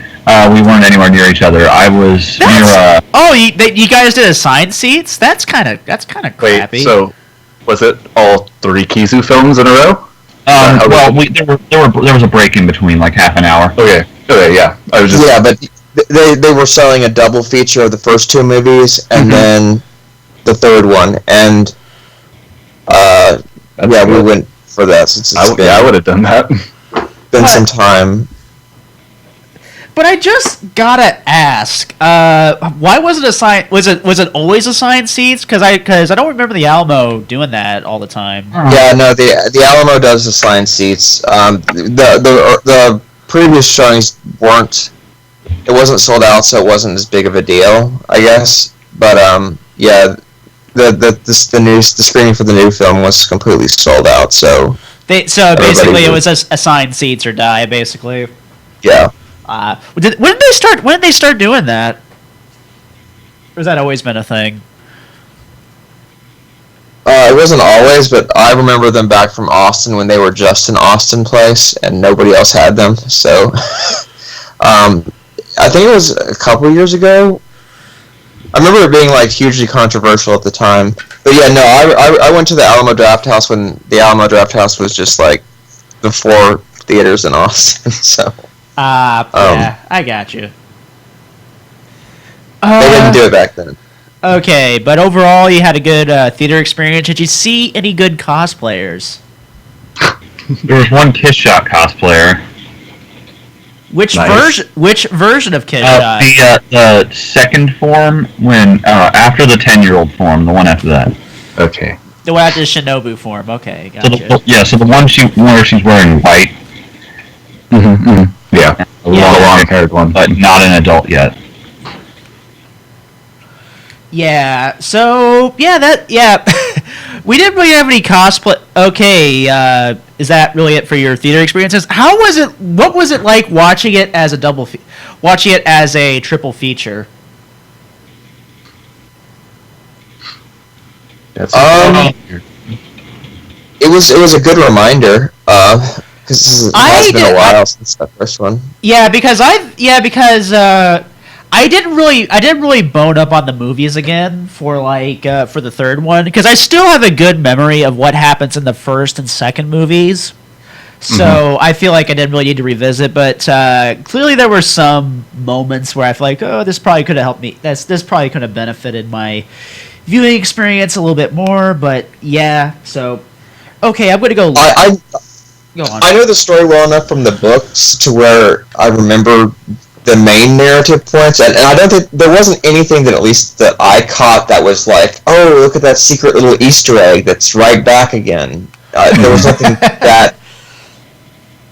we weren't anywhere near each other. I was near. You guys did assigned seats? That's kind of crappy. Wait, so was it all 3 Kizu films in a row? There was a break in between, like half an hour. Okay, yeah. I was just but they were selling a double feature of the first 2 movies and then the third one, and we went for that since I would have done that. Been some time. But I just gotta ask, why was it assigned? Was it always assigned seats? Because I don't remember the Alamo doing that all the time. Yeah, no, the Alamo does assign seats. The previous showings weren't. It wasn't sold out, so it wasn't as big of a deal, I guess. But the screening for the new film was completely sold out. So basically it was assigned seats or die, basically. Yeah. When did they start doing that? Or has that always been a thing? It wasn't always, but I remember them back from Austin when they were just an Austin place and nobody else had them. So, I think it was a couple of years ago. I remember it being like hugely controversial at the time. But yeah, no, I went to the Alamo Draft House when the Alamo Draft House was just like the 4 theaters in Austin. So. Yeah, I got you. They didn't do it back then. Okay, but overall, you had a good theater experience. Did you see any good cosplayers? There was one Kiss Shot cosplayer. Which version of Kiss Shot? The second form, when after the 10-year-old form, the one after that. Okay. The one after the Shinobu form. Okay, gotcha. So the one where she's wearing white. Yeah, the long-haired one, but not an adult yet. Yeah. So we didn't really have any cosplay. Okay, is that really it for your theater experiences? How was it? What was it like watching it as watching it as a triple feature? That's it was a good reminder. Because it has been a while since that first one. Yeah, because I didn't really bone up on the movies again for for the third one because I still have a good memory of what happens in the first and second movies. So I feel like I didn't really need to revisit, but clearly there were some moments where I feel like, this probably could have helped me. This probably could have benefited my viewing experience a little bit more. But yeah, so okay, I'm gonna go. Go on. I know the story well enough from the books to where I remember the main narrative points, and I don't think there wasn't anything that at least that I caught that was like, oh, look at that secret little Easter egg that's right back again. There was nothing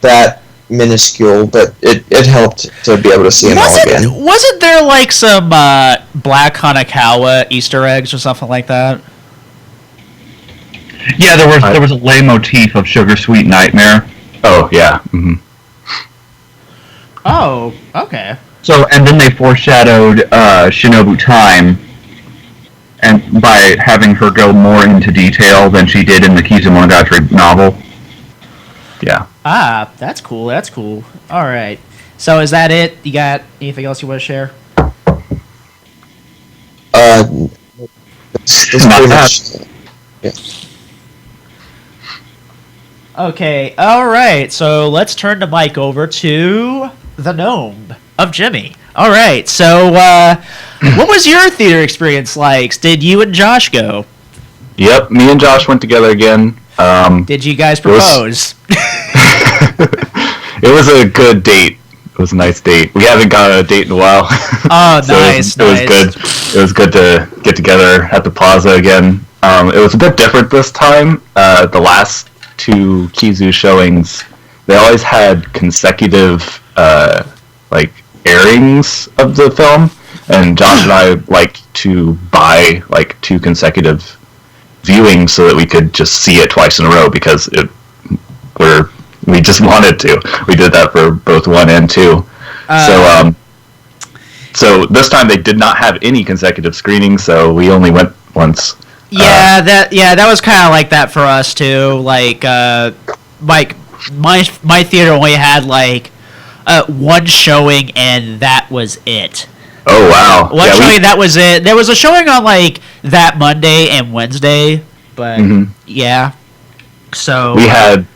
that minuscule, but it helped to be able to see them all again. Wasn't there like some Black Hanakawa Easter eggs or something like that? Yeah, there was a leitmotif of Sugar Sweet Nightmare. Oh yeah. Oh, okay. So and then they foreshadowed Shinobu Time, and by having her go more into detail than she did in the Kizu Monogatari novel. Yeah. Ah, that's cool. That's cool. All right. So is that it? You got anything else you want to share? It's pretty much. Yeah. Okay, alright, so let's turn the mic over to the gnome of Jimmy. Alright, so what was your theater experience like? Did you and Josh go? Yep, me and Josh went together again. Did you guys propose? It was a good date. It was a nice date. We haven't got a date in a while. Oh, so nice, it was good. It was good to get together at the plaza again. It was a bit different this time. The last two Kizu showings, they always had consecutive airings of the film, and Josh and I liked to buy two consecutive viewings so that we could just see it twice in a row because we just wanted to. We did that for both 1 and 2. So this time they did not have any consecutive screenings, so we only went once. That was kind of like that for us too. Like my theater only had one showing, and that was it. Oh wow! One showing, that was it. There was a showing on that Monday and Wednesday, but yeah. So we had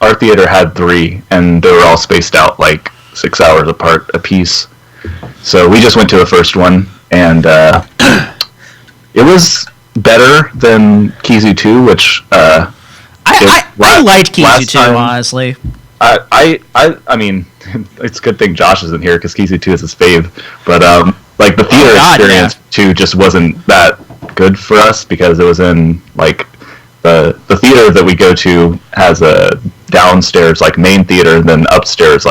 our theater had 3, and they were all spaced out 6 hours apart a piece. So we just went to the first one, and it was better than Kizu3, which I liked Kizu3 honestly. I mean, it's a good thing Josh isn't here because Kizu3 is his fave. But the theater experience too just wasn't that good for us because it was in the theater that we go to has a downstairs main theater, and then upstairs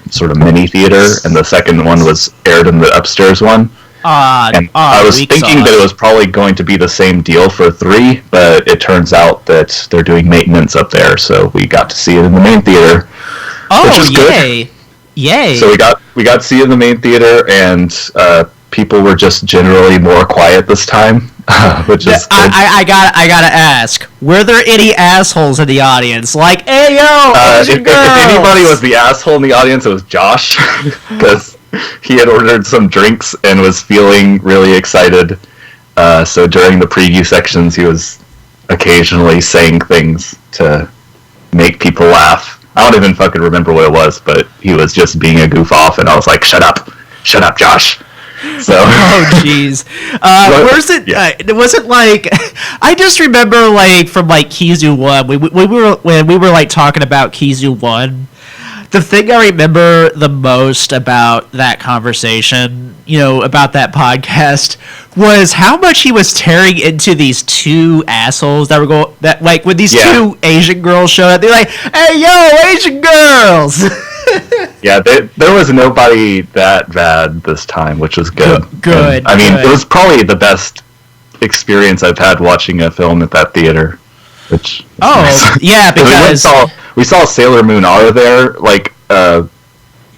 sort of mini theater, and the second one was aired in the upstairs one. I was thinking that it was probably going to be the same deal for 3, but it turns out that they're doing maintenance up there, so we got to see it in the main theater. Which is yay! Good. Yay! So we got to see it in the main theater, and people were just generally more quiet this time, which is good. I gotta ask, were there any assholes in the audience? Hey yo, if anybody was the asshole in the audience, it was Josh, because he had ordered some drinks and was feeling really excited. So during the preview sections, he was occasionally saying things to make people laugh. I don't even fucking remember what it was, but he was just being a goof off, and I was like, shut up, Josh. So. Oh jeez. Was it? Yeah. Was it I just remember from Kizu1 when we were talking about Kizu1. The thing I remember the most about that conversation, about that podcast, was how much he was tearing into these 2 assholes that were when these 2 Asian girls showed up, they're like, "Hey yo, Asian girls!" Yeah, there was nobody that bad this time, which was good. Good. I mean, it was probably the best experience I've had watching a film at that theater. Which nice. Yeah, because we saw Sailor Moon R there,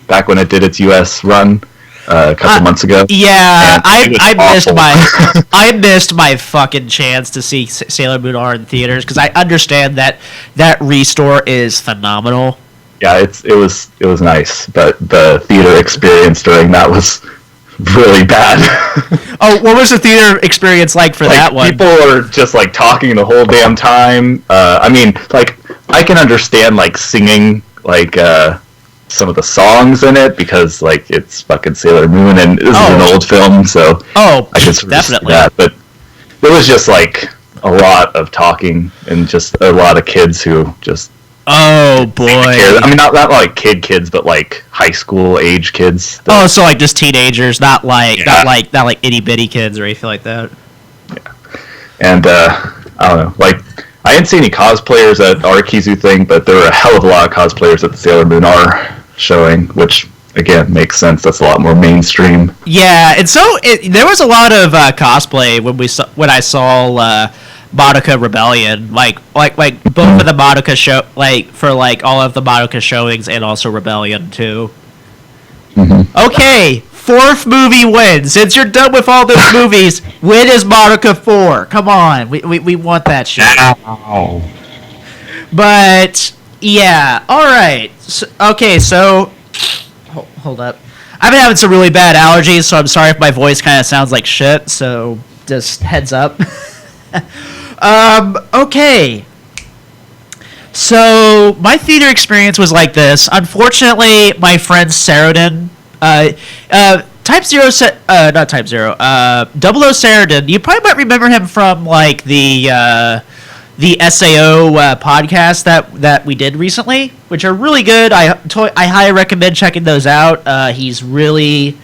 back when it did its U.S. run a couple months ago. Yeah, I missed my fucking chance to see Sailor Moon R in theaters because I understand that restore is phenomenal. Yeah, it was nice, but the theater experience during that was really bad. Oh, what was the theater experience like for that one? People were just talking the whole damn time. I mean, I can understand singing some of the songs in it because it's fucking Sailor Moon and this is an old film, so I can sort of definitely see that. But it was just a lot of talking and just a lot of kids who just. Oh boy! I mean, not kids, but high school age kids. Oh, so just teenagers, not itty bitty kids or anything like that. Yeah, and I don't know. I didn't see any cosplayers at our Kizu thing, but there were a hell of a lot of cosplayers at the Sailor Moon R showing, which again makes sense. That's a lot more mainstream. Yeah, and so there was a lot of cosplay when I saw. Madoka Rebellion, both of the Madoka show, for all of the Madoka showings, and also Rebellion too. Mm-hmm. Okay, 4th movie wins. Since you're done with all those movies, when is Madoka 4? Come on, we want that shit. Ow. But yeah, all right. So hold up. I've been having some really bad allergies, so I'm sorry if my voice kind of sounds like shit. So just heads up. Okay. So my theater experience was like this. Unfortunately, my friend Saradin, Type Zero, not Type Zero, Double O Saradin. You probably might remember him from like the SAO podcast that we did recently, which are really good. I highly recommend checking those out. He's really good.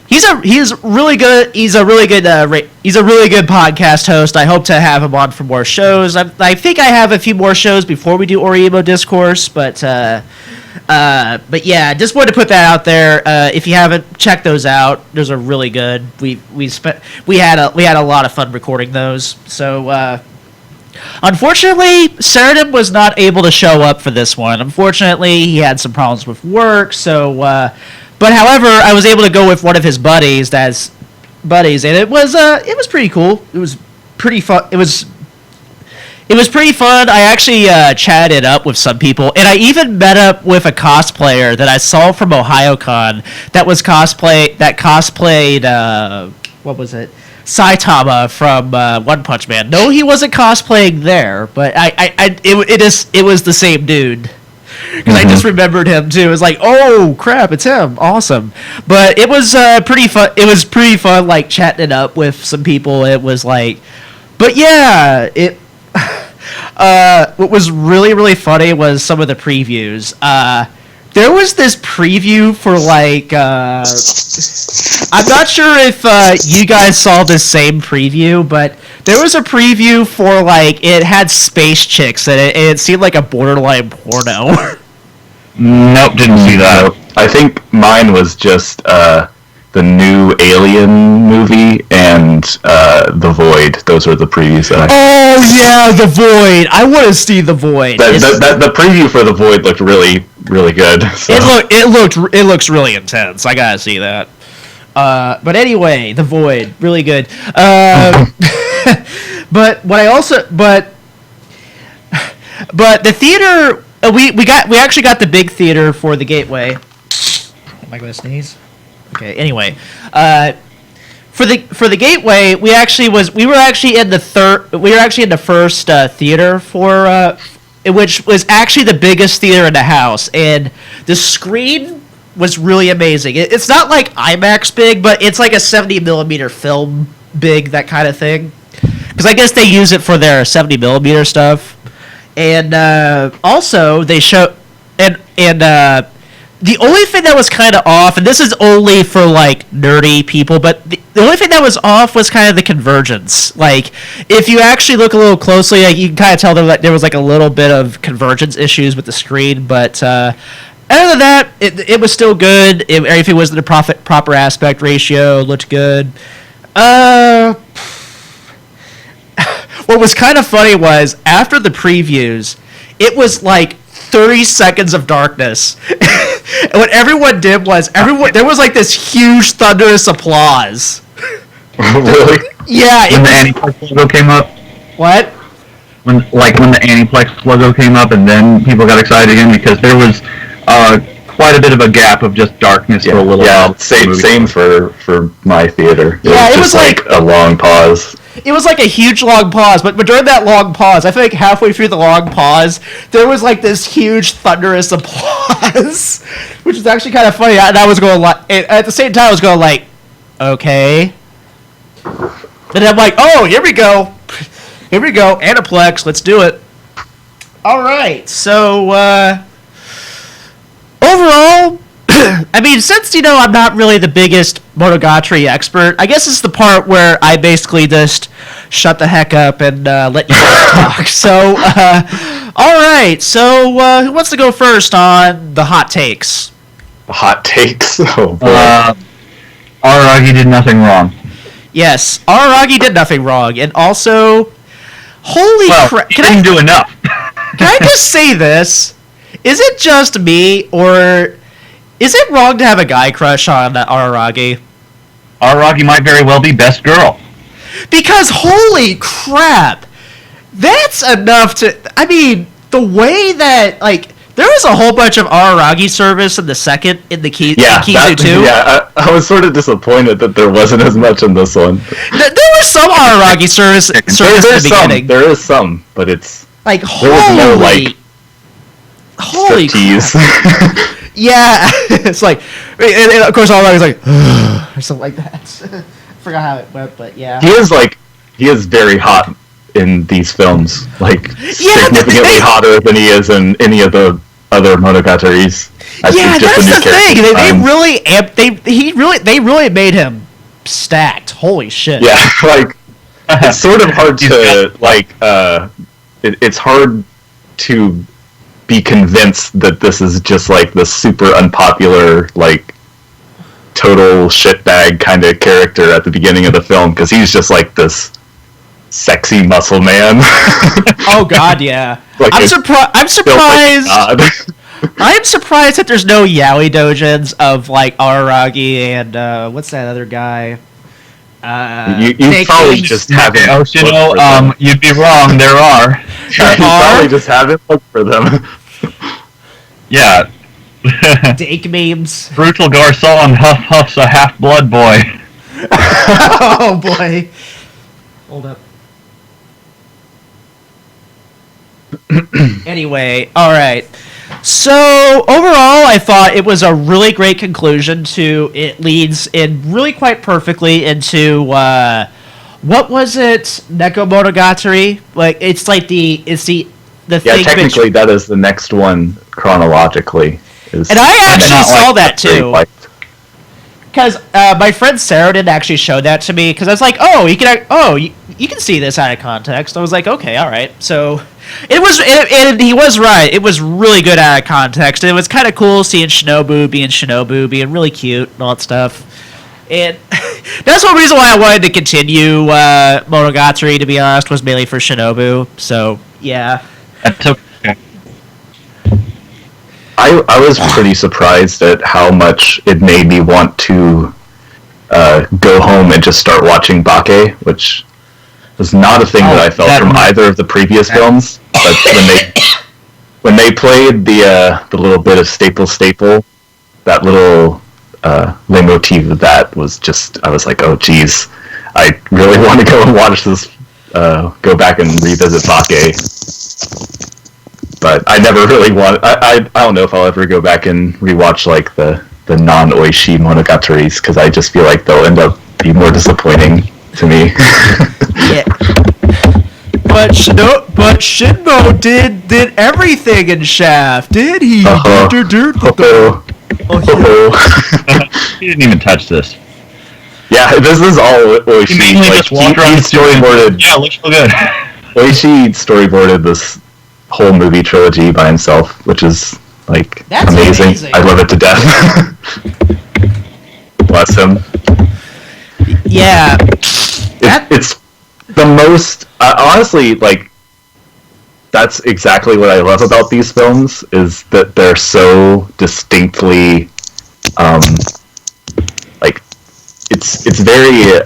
He's a really good podcast host. I hope to have him on for more shows. I think I have a few more shows before we do Oremo Discourse, but yeah, just wanted to put that out there. If you haven't checked those out, those are really good. We had a lot of fun recording those. So unfortunately, Sheridan was not able to show up for this one. Unfortunately, he had some problems with work. So, but however, I was able to go with one of his buddies. And it was pretty cool. It was pretty fun. It was pretty fun. I actually chatted up with some people, and I even met up with a cosplayer that I saw from OhioCon that cosplayed what was it? Saitama from One Punch Man. No, he wasn't cosplaying there, but it was the same dude. Because I just remembered him too. It was like, oh crap, it's him. Awesome. But it was pretty fun. It was pretty fun, like chatting it up with some people. It was like, but yeah, it. What was really, really funny was some of the previews. There was this preview for like, I'm not sure if you guys saw this same preview, but there was a preview for like, it had space chicks in it, and it seemed like a borderline porno. Nope, didn't see that. I think mine was just the new Alien movie and The Void. Those were the previews that I... Oh yeah, The Void. I want to see The Void. The preview for The Void looked really, really good. So. It looks really intense. I gotta see that. But anyway, The Void, really good. But the theater we actually got the big theater for the Gateway. Am I gonna sneeze? Okay. Anyway, for the Gateway, we were actually in the first theater for which was actually the biggest theater in the house, and the screen was really amazing. It's not like IMAX big, but it's like a 70mm film big, that kind of thing. Because I guess they use it for their 70mm stuff, and also they show and the only thing that was kind of off, and this is only for like nerdy people, but the only thing that was off was kind of the convergence. Like, if you actually look a little closely, like, you can kind of tell that there was like a little bit of convergence issues with the screen. But other than that, it was still good. Everything was in the proper aspect ratio, looked good. What was kind of funny was after the previews, it was like 30 seconds of darkness. And what everyone did was there was like this huge thunderous applause. Really? Yeah. When the Aniplex logo came up? What? When the Aniplex logo came up, and then people got excited again, because there was quite a bit of a gap of just darkness for a little while. Same for my theater. It was like a long pause. It was like a huge long pause, but during that long pause, I feel like halfway through the long pause, there was like this huge thunderous applause, which is actually kind of funny. And I was going like, at the same time, I was going like, okay. And I'm like, oh, here we go, Aniplex, let's do it. All right, so overall, I mean, since, I'm not really the biggest Monogatari expert, I guess it's the part where I basically just shut the heck up and let you guys talk. So, all right. So, who wants to go first on the hot takes? Hot takes? Oh, boy. Araragi did nothing wrong. Yes, Araragi did nothing wrong. And also, holy crap. He didn't do enough. Can I just say this? Is it just me, or... is it wrong to have a guy crush on Araragi? Araragi might very well be best girl. Because holy crap, that's enough to... I mean, the way that, like, there was a whole bunch of Araragi service in the Kizu 2. Yeah, I was sort of disappointed that there wasn't as much in this one. There was some Araragi service in the beginning. There is some, but it's... like, there was no, like, Holy tease. Yeah, it's like, and of course, all that is like, or something like that. Forgot how it went, but yeah. He is very hot in these films, like significantly hotter than he is in any of the other Monogataris. Yeah, that's the thing. They really made him stacked. Holy shit. Yeah, like it's sort of hard to like. It's hard to be convinced that this is just like the super unpopular, like total shitbag kind of character at the beginning of the film, because he's just like this sexy muscle man. Oh God, yeah. Like I'm surprised. I'm surprised that there's no yaoi dojins of like Araragi and what's that other guy? You probably just haven't. Oh, you'd be wrong. There are. You probably just haven't looked for them. Yeah. Dake memes. Brutal Garcon Huff's a half-blood boy. Oh boy. Hold up. Anyway, alright. So, overall, I thought it was a really great conclusion to, it leads in really quite perfectly into, what was it? Neko Monogatari? Like, it's like the thing. Yeah, technically that is the next one chronologically. And I actually saw that too. Because my friend Sarah did actually show that to me, because I was like, oh, you can see this out of context. I was like, okay, all right. So and he was right. It was really good out of context. It was kind of cool seeing Shinobu, being really cute and all that stuff. And that's one reason why I wanted to continue Monogatari, to be honest, was mainly for Shinobu. So, yeah. That's okay. I was pretty surprised at how much it made me want to go home and just start watching Bake, which was not a thing that I felt from either of the previous films. But when they played the little bit of Staple, that little leitmotif of that was just, I was like, oh geez, I really want to go and watch this, go back and revisit Bake. But I never really want. I don't know if I'll ever go back and rewatch like the non-Oishi Monogataris, because I just feel like they'll end up being more disappointing to me. Yeah. But Shinbo did everything in Shaft, did he? He didn't even touch this. Yeah, this is all Oishi. He storyboarded. Yeah, looks so good. Oishi storyboarded this whole movie trilogy by himself, which is like amazing. I love it to death. Bless him. Yeah. It's the most honestly, like, that's exactly what I love about these films, is that they're so distinctly like it's very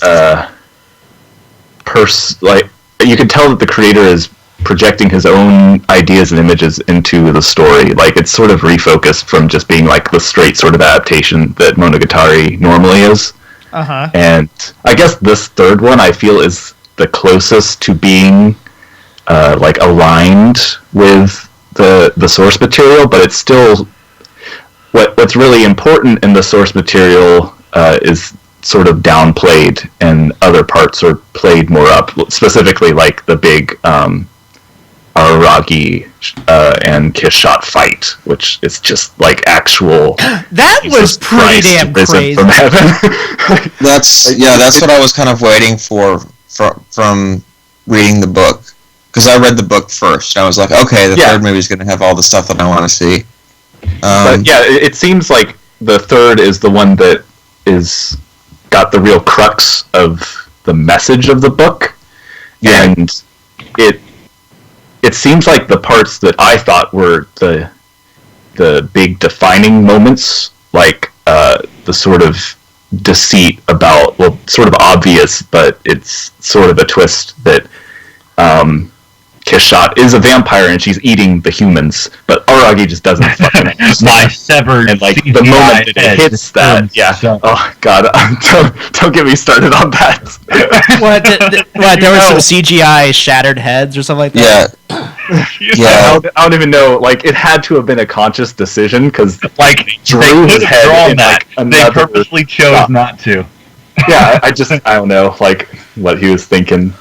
like, you can tell that the creator is projecting his own ideas and images into the story. Like, it's sort of refocused from just being like the straight sort of adaptation that Monogatari normally is. Uh-huh. And I guess this third one I feel is the closest to being like aligned with the source material, but it's still what's really important in the source material is sort of downplayed, and other parts are played more up. Specifically, like the big Araragi and Kishot fight, which is just like actual. That was pretty damn crazy. From heaven. That's what I was kind of waiting for from reading the book, because I read the book first. And I was like, okay, the third movie is going to have all the stuff that I want to see. But yeah, it seems like the third is the one that is got the real crux of the message of the book, and it seems like the parts that I thought were the big defining moments, like the sort of deceit about, well, sort of obvious, but it's sort of a twist that Kishot is a vampire and she's eating the humans, but Araragi just doesn't fucking my severed, and like the moment that it hits that, oh god, don't get me started on that. What there was some CGI shattered heads or something like that? Yeah. Yeah. I don't even know. Like, it had to have been a conscious decision because, like, drew his head in that. Like, they purposely chose not to. Yeah, I don't know, like, what he was thinking,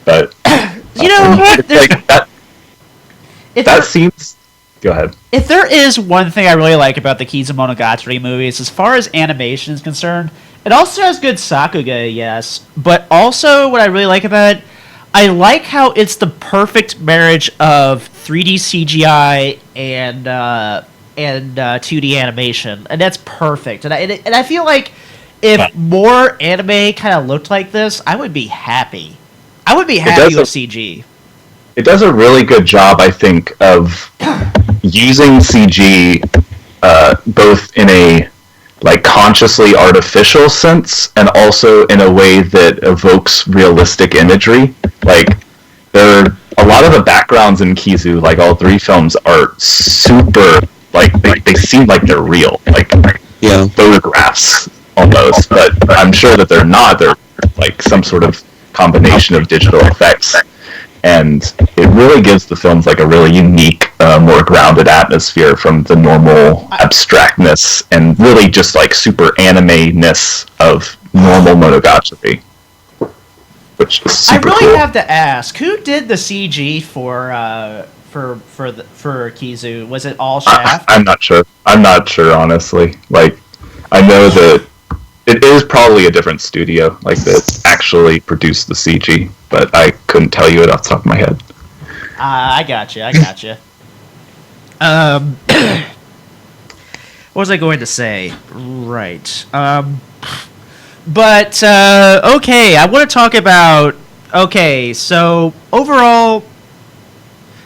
but You know, like that seems. Go ahead. If there is one thing I really like about the Kizu Monogatari movies, as far as animation is concerned, it also has good sakuga, yes, but also what I really like about it, I like how it's the perfect marriage of 3D CGI and 2D animation, and that's perfect. And I feel like if more anime kind of looked like this, I would be happy. I would be happy with CG. It does a really good job, I think, of using CG both in a like consciously artificial sense and also in a way that evokes realistic imagery. Like, there are a lot of the backgrounds in Kizu, like all three films, are super, like, they seem like they're real, like photographs almost, but I'm sure that they're not. They're like some sort of combination of digital effects. And it really gives the films like a really unique, more grounded atmosphere from the normal abstractness and really just like super anime-ness of normal Monogatari, which is super I really cool. have to ask, who did the CG for Kizu? Was it all Shaft? I'm not sure. I'm not sure, honestly. Like, I know that it is probably a different studio, like, that actually produced the CG, but I couldn't tell you it off the top of my head. I gotcha. What was I going to say? Right. But, okay, I want to talk about... Okay, so, overall...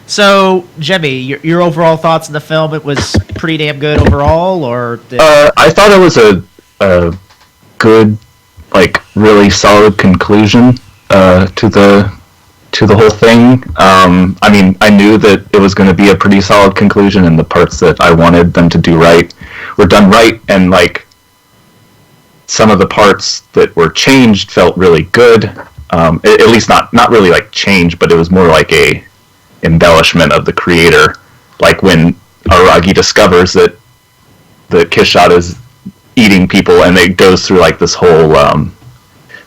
So, Jemmy, your overall thoughts on the film, it was pretty damn good overall, or... I thought it was a good, like, really solid conclusion to the whole thing. I mean, I knew that it was going to be a pretty solid conclusion, and the parts that I wanted them to do right were done right, and, like, some of the parts that were changed felt really good. At least not really like change, but it was more like a embellishment of the creator. Like when Aragi discovers that the Kishot is eating people, and it goes through like this whole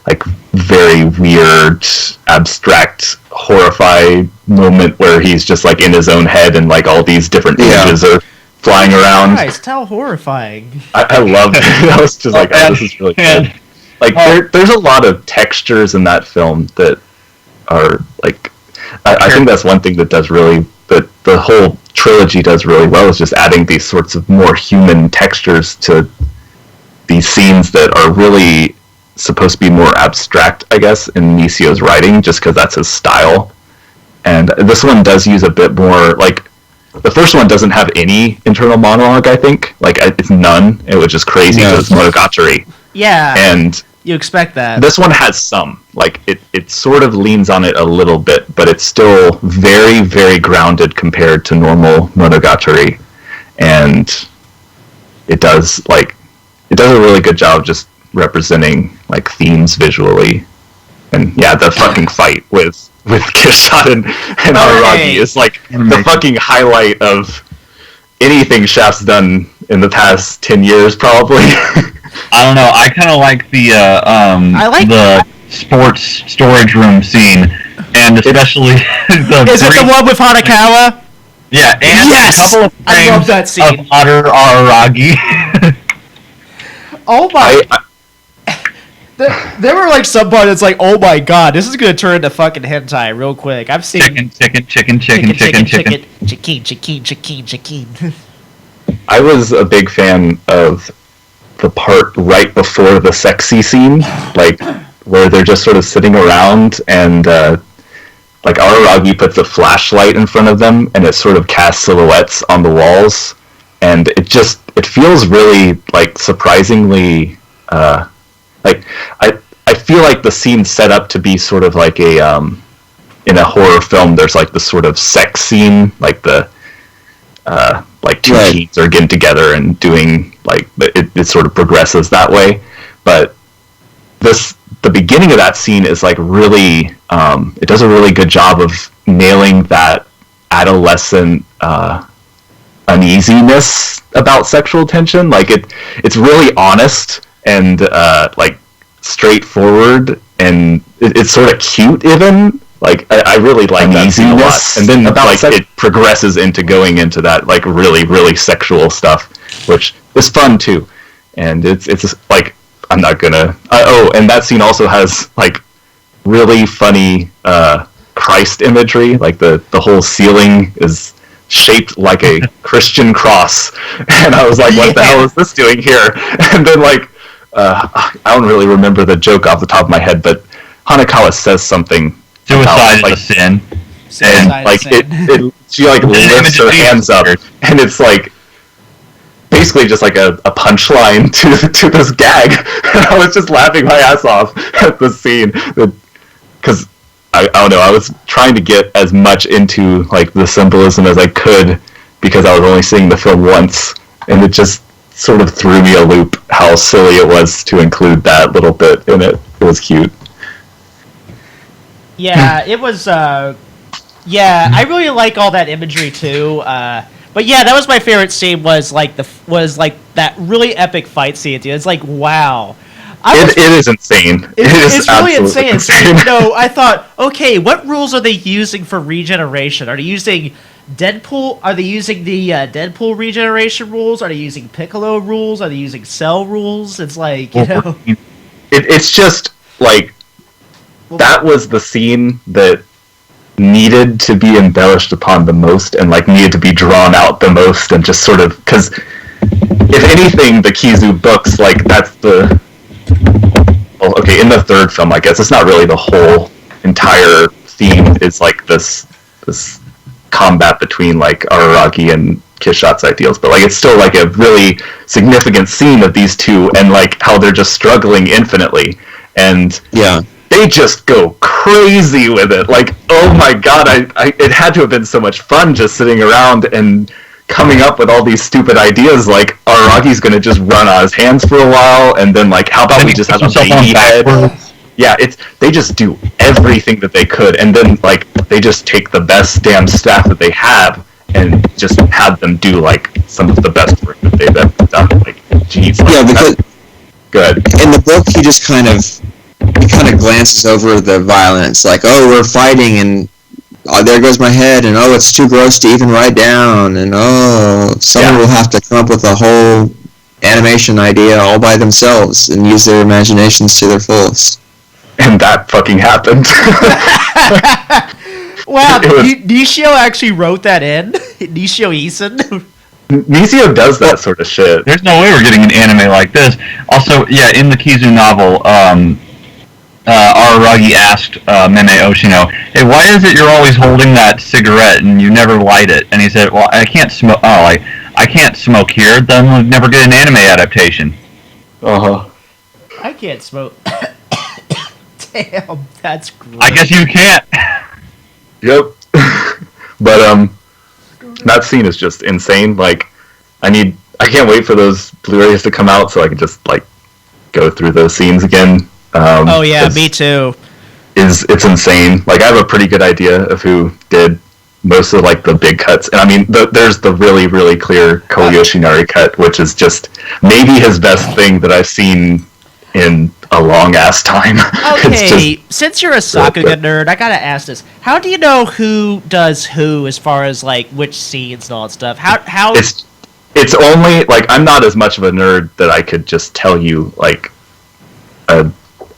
like very weird, abstract, horrified moment where he's just like in his own head, and like all these different images are flying around. Christ, how horrifying! I loved it. I was just like, oh, this is really good. Like there's a lot of textures in that film that are like, I think that's one thing that does really, that the whole trilogy does really well, is just adding these sorts of more human textures to these scenes that are really supposed to be more abstract, I guess, in Nisio's writing, just because that's his style. And this one does use a bit more, like, the first one doesn't have any internal monologue, I think. Like, it's none. It was just crazy because it's Monogatari. Yeah. And you expect that. This one has some. Like, it sort of leans on it a little bit, but it's still very, very grounded compared to normal Monogatari. And it does a really good job just representing, like, themes visually. And, yeah, the fucking fight with Kishot and Aragi is, like, the fucking highlight of anything Shaft's done in the past 10 years, probably. I don't know. I kind of like the the sports storage room scene, and especially Is it the one with Hanakawa? Yeah, and a couple of I love that scene. Of Otter Araragi. Oh my! There were like some part that's like, oh my god, this is gonna turn into fucking hentai real quick. I've seen chicken. I was a big fan of the part right before the sexy scene, like where they're just sort of sitting around, and like Araragi puts a flashlight in front of them, and it sort of casts silhouettes on the walls, and it feels really like surprisingly like I feel like the scene's set up to be sort of like a in a horror film. There's like the sort of sex scene, like the like two teens are getting together and doing, like, it sort of progresses that way. But the beginning of that scene is like really it does a really good job of nailing that adolescent uneasiness about sexual tension. Like it's really honest and like straightforward, and it's sort of cute even. Like I really like that scene a lot. And then like it progresses into going into that like really really sexual stuff, which is fun too. And it's like I'm not gonna. And that scene also has like really funny Christ imagery. Like the whole ceiling is shaped like a Christian cross, and I was like, what the hell is this doing here? And then like I don't really remember the joke off the top of my head, but Hanakawa says something. Suicide is a sin. And like she like lifts her hands up, and it's like basically just like a punchline to this gag. And I was just laughing my ass off at the scene because I don't know, I was trying to get as much into like the symbolism as I could because I was only seeing the film once, and it just sort of threw me a loop how silly it was to include that little bit in it. It was cute. Yeah, it was. I really like all that imagery too. But yeah, that was my favorite scene. Was like that really epic fight scene. Dude. It's like wow. It is insane. It's really insane. No, I thought, okay, what rules are they using for regeneration? Are they using Deadpool? Are they using the Deadpool regeneration rules? Are they using Piccolo rules? Are they using Cell rules? It's like, you know, it's just like that was the scene that needed to be embellished upon the most, and like needed to be drawn out the most, and just sort of because if anything, the Kizu books, like that's the. Well, okay, in the third film, I guess it's not really the whole entire theme. It's like this combat between like Araragi and Kishot's ideals, but like it's still like a really significant scene of these two, and like how they're just struggling infinitely, and they just go crazy with it. Like, oh my god, it had to have been so much fun just sitting around and coming up with all these stupid ideas, like Aragi's gonna just run on his hands for a while, and then like, how about we just have a baby head? Yeah, they just do everything that they could, and then like they just take the best damn staff that they have and just have them do like some of the best work that they've ever done. Like, geez, like, because good. In the book, he just kind of glances over the violence, like, oh, we're fighting, and oh, there goes my head, and oh, it's too gross to even write down, and oh, someone will have to come up with a whole animation idea all by themselves and use their imaginations to their fullest. And that fucking happened. Wow, Nishio actually wrote that in? Nishio Isin? Nishio does that sort of shit. There's no way we're getting an anime like this. Also, yeah, in the Kizu novel, Araragi asked Meme Oshino, hey, why is it you're always holding that cigarette and you never light it? And he said, well, I can't smoke. Oh, I can't smoke here. Then we'll never get an anime adaptation. I can't smoke. Damn, that's gross. I guess you can't. Yep. But that scene is just insane. Like, I can't wait for those Blu-rays to come out so I can just like go through those scenes again. Oh yeah, me too. It's insane. Like, I have a pretty good idea of who did most of like the big cuts, and I mean, there's the really really clear Ko Yoshinari cut, which is just maybe his best thing that I've seen in a long ass time. Okay, since you're a Sakuga nerd, I gotta ask this: how do you know who does who as far as like which scenes and all that stuff? How? It's only like I'm not as much of a nerd that I could just tell you like a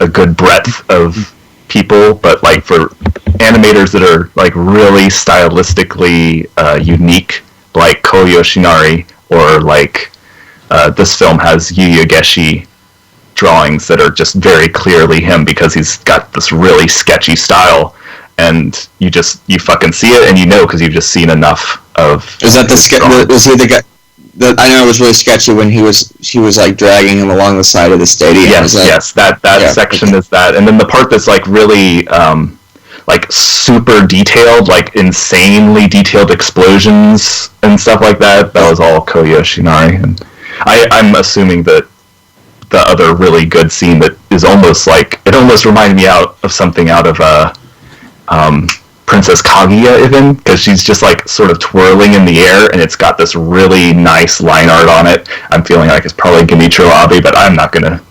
good breadth of people, but like for animators that are like really stylistically unique, like Ko Yoshinari, or like this film has Yu Geshi drawings that are just very clearly him because he's got this really sketchy style, and you fucking see it and you know because you've just seen enough of. Is that was he the guy? I know it was really sketchy when he was like dragging him along the side of the stadium. Yes, that section is that, and then the part that's like really like super detailed, like insanely detailed explosions and stuff like that. That was all Ko Yoshinari, and I'm assuming that the other really good scene that is almost like it almost reminded me of something out of Princess Kaguya even, because she's just like sort of twirling in the air, and it's got this really nice line art on it. I'm feeling like it's probably Genichiro Abe, but I'm not gonna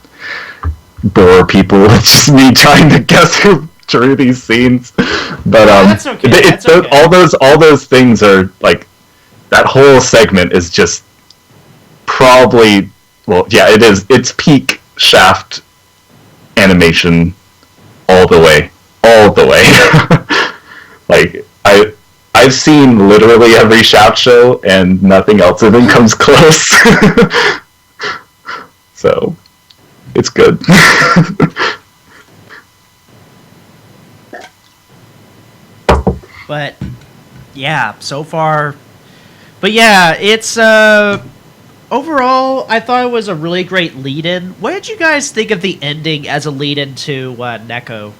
bore people with just me trying to guess who drew these scenes. But that's okay. That's okay. all those things are like, that whole segment is just probably, well, yeah, it is. It's peak Shaft animation all the way. Like, I've seen literally every Shaft show, and nothing else even comes close. So, it's good. But yeah, so far. But yeah, it's overall, I thought it was a really great lead-in. What did you guys think of the ending as a lead-in to Neko?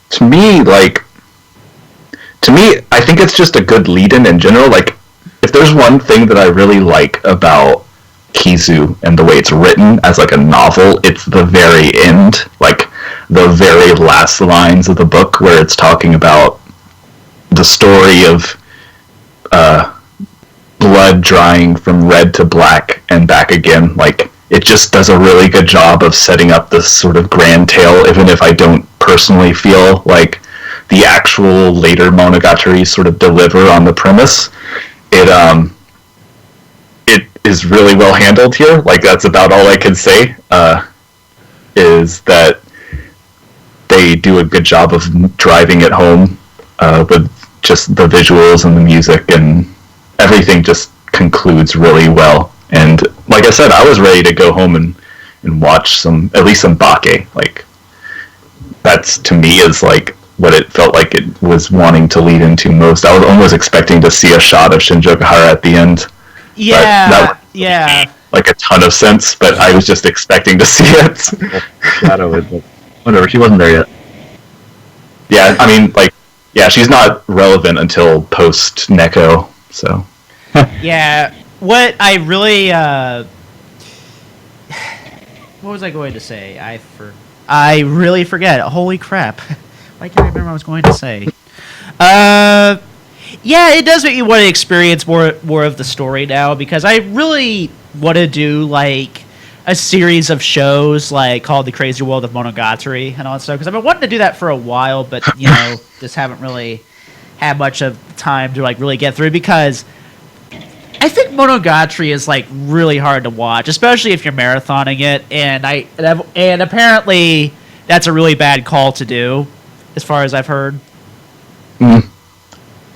To me, I think it's just a good lead-in in general. Like, if there's one thing that I really like about Kizu and the way it's written as like a novel, it's the very end, like the very last lines of the book where it's talking about the story of blood drying from red to black and back again. Like, it just does a really good job of setting up this sort of grand tale, even if I don't personally feel like the actual later Monogatari sort of deliver on the premise. It is really well handled here. Like, that's about all I can say, is that they do a good job of driving it home with just the visuals and the music, and everything just concludes really well. And like I said, I was ready to go home and watch at least some Bake. Like, that's, to me, is like what it felt like it was wanting to lead into most. I was almost expecting to see a shot of Shinjokahara at the end. Yeah, that yeah. Like a ton of sense, but I was just expecting to see it. Shadow it, but whatever, she wasn't there yet. Yeah, I mean, like, yeah, she's not relevant until post Neko, so. Yeah, what I really, what was I going to say? I really forget. Holy crap. Why can't I remember what I was going to say? Yeah, it does make me want to experience more of the story now, because I really want to do, like, a series of shows, like, called The Crazy World of Monogatari and all that stuff, because I've been wanting to do that for a while, but, you know, just haven't really had much of time to, like, really get through, because I think Monogatari is, like, really hard to watch, especially if you're marathoning it, and apparently that's a really bad call to do, as far as I've heard. I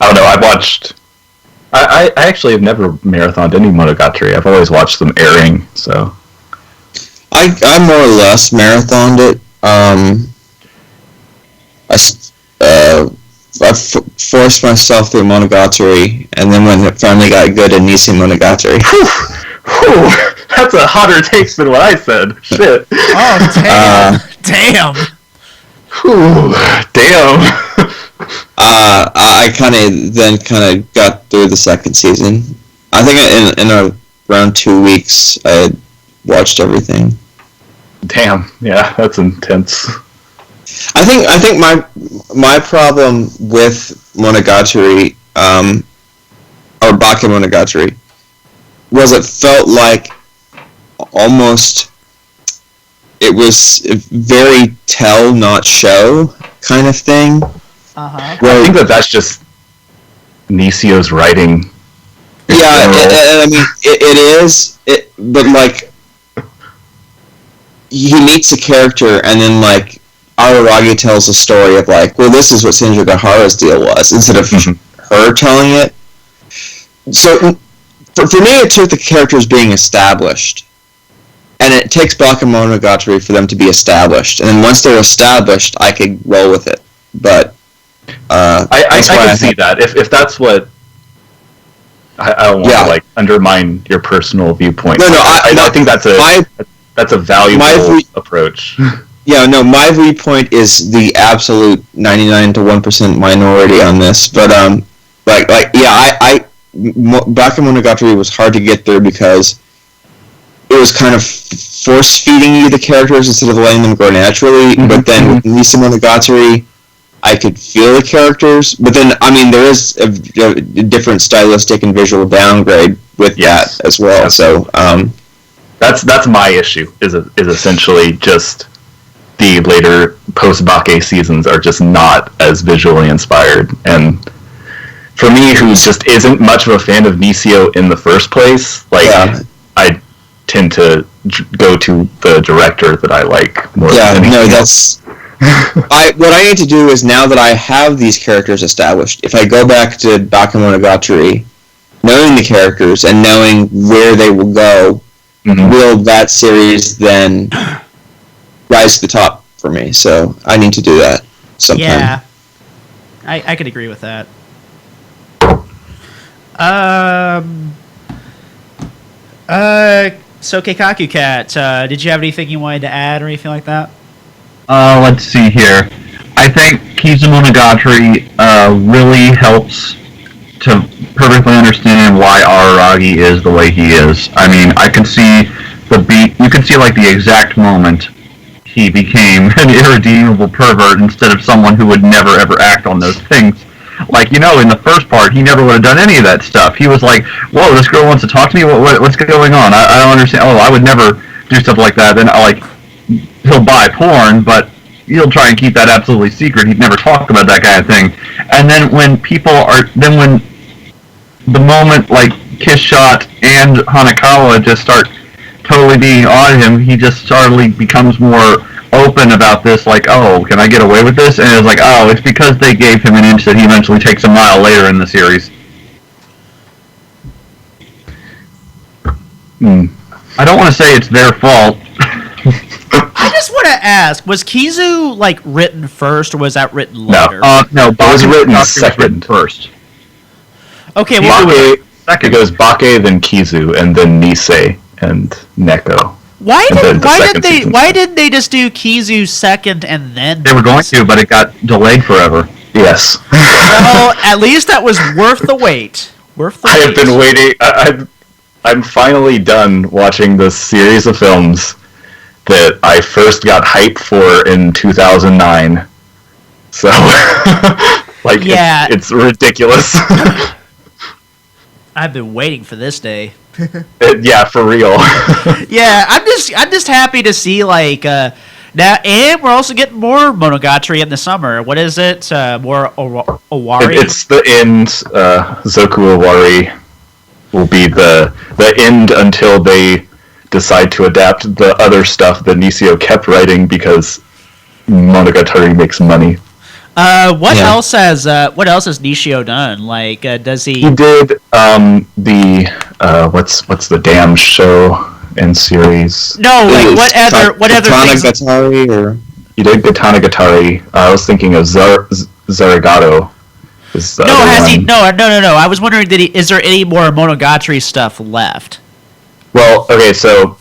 don't know, I actually have never marathoned any Monogatari. I've always watched them airing, so. I more or less marathoned it. I forced myself through Monogatari, and then when it finally got good, Nisei Monogatari. Whew, that's a hotter take than what I said. Shit. Oh, damn. Damn. Whew, damn. I kind of got through the second season. I think in around 2 weeks, I had watched everything. Damn, yeah, that's intense. I think my problem with Monogatari, or Bakemonogatari, was it felt like almost it was a very tell not show kind of thing. Uh-huh. Well, I think that's just Nisio's writing. Yeah, I mean, it is. But, like, he meets a character, and then, like, Araragi tells a story of, like, well, this is what Shinjokahara's deal was, instead of her telling it. So, for me, it took the characters being established. And it takes Bakemonogatari for them to be established. And then once they're established, I could roll with it. But I can see that. If that's what... I don't want to, like, undermine your personal viewpoint. No, I think that's a valuable approach. Yeah, no, my viewpoint is the absolute 99 to 1% minority on this. But, Bakemonogatari was hard to get through because it was kind of force-feeding you the characters instead of letting them grow naturally. Mm-hmm. But then with Nisei Monogatari, I could feel the characters, but then I mean there is a different stylistic and visual downgrade with that as well. So that's my issue. Is essentially just the later post-Bake seasons are just not as visually inspired, and for me, who just isn't much of a fan of Nisio in the first place, I tend to go to the director that I like more. That's. What I need to do is, now that I have these characters established, if I go back to Bakemonogatari, knowing the characters and knowing where they will go, will that series then rise to the top for me? So I need to do that sometime. Yeah, I could agree with that. So Keikaku Cat, did you have anything you wanted to add or anything like that? Let's see here. I think Kizumonogatari really helps to perfectly understand why Araragi is the way he is. I mean, I can see you can see like the exact moment he became an irredeemable pervert instead of someone who would never ever act on those things. Like, in the first part, he never would have done any of that stuff. He was like, whoa, this girl wants to talk to me? What's going on? I don't understand. Oh, I would never do stuff like that. Then, he'll buy porn, but he'll try and keep that absolutely secret. He'd never talk about that kind of thing. And then when the moment, like, Kiss Shot and Hanakawa just start totally being on him, he just suddenly becomes more open about this, like, oh, can I get away with this? And it's like, oh, it's because they gave him an inch that he eventually takes a mile later in the series. I don't want to say it's their fault. I just want to ask, was Kizu, like, written first, or was that written later? No, it was written second. First. Okay, well... It goes Bake, then Kizu, and then Nisei, and Neko. Why didn't they just do Kizu second and then... They were going to, but it got delayed forever. Yes. Well, at least that was worth the wait. I have been waiting. I'm finally done watching this series of films that I first got hyped for in 2009. So, it's ridiculous. I've been waiting for this day. Yeah, for real. Yeah, I'm just happy to see now, and we're also getting more Monogatari in the summer. What is it? More Owari? It's the end. Zoku Owari will be the end until they decide to adapt the other stuff that Nisio kept writing because Monogatari makes money. What else has Nishio done? Like, does he? He did what's the damn show and series? No, like what other things? Katanagatari or He did Katanagatari. I was thinking of Zaragato. No, has he? No. I was wondering, is there any more Monogatari stuff left? Well, okay, so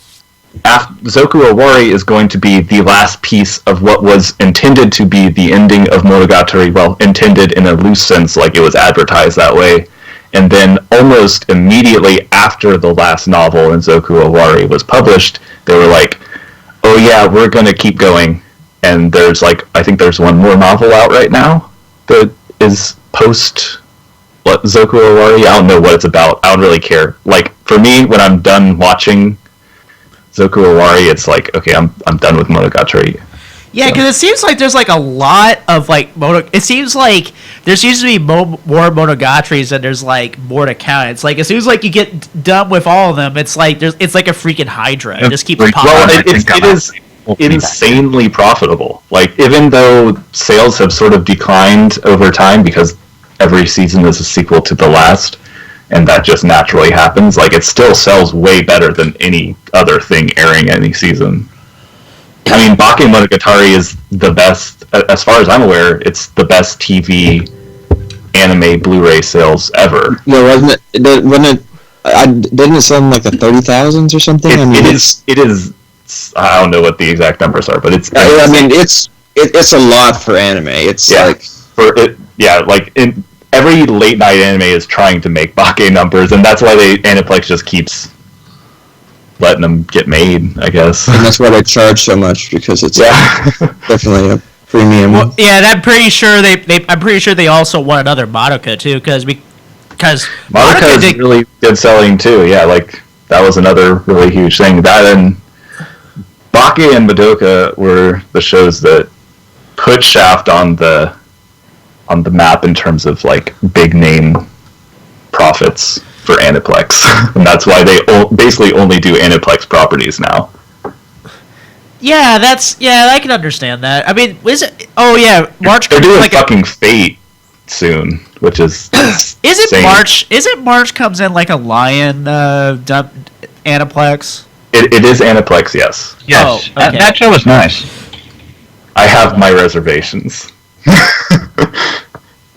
Zoku Owari is going to be the last piece of what was intended to be the ending of Monogatari. Well, intended in a loose sense, like it was advertised that way. And then almost immediately after the last novel in Zoku Owari was published, they were like, oh yeah, we're going to keep going. And there's I think there's one more novel out right now that is post Zoku Owari. I don't know what it's about. I don't really care. Like, for me, when I'm done watching Zoku Owari, it's like, okay, I'm done with Monogatari. Yeah, because it seems like there's a lot of it seems like there seems to be more Monogataris than there's more to count. It's it seems like you get done with all of them. It's it's like a freaking Hydra. It just keeps popping. Well, it is insanely profitable. Even though sales have sort of declined over time because every season is a sequel to the last, and that just naturally happens, it still sells way better than any other thing airing any season. I mean, Bakemonogatari is the best, as far as I'm aware, it's the best TV anime Blu-ray sales ever. Yeah, wasn't it? Didn't it sell in the 30,000s or something? It is. I don't know what the exact numbers are, but it's. I mean, it's a lot for anime. It's every late night anime is trying to make Bake numbers, and that's why Aniplex just keeps letting them get made, I guess. And that's why they charge so much, because it's definitely premium. Well, yeah, I'm pretty sure they also want another Madoka too, because Madoka is really good selling too. Yeah, like that was another really huge thing. That and Bake and Madoka were the shows that put Shaft on the map in terms of like big name profits for Aniplex, and that's why they basically only do Aniplex properties now. Yeah, I can understand that. I mean, is it? Oh yeah, March. They're doing like fucking Fate soon, which is is it March? Is it March comes in like a lion Aniplex? It is Aniplex, yes. Yes, Oh, okay. that show was nice. I have my reservations.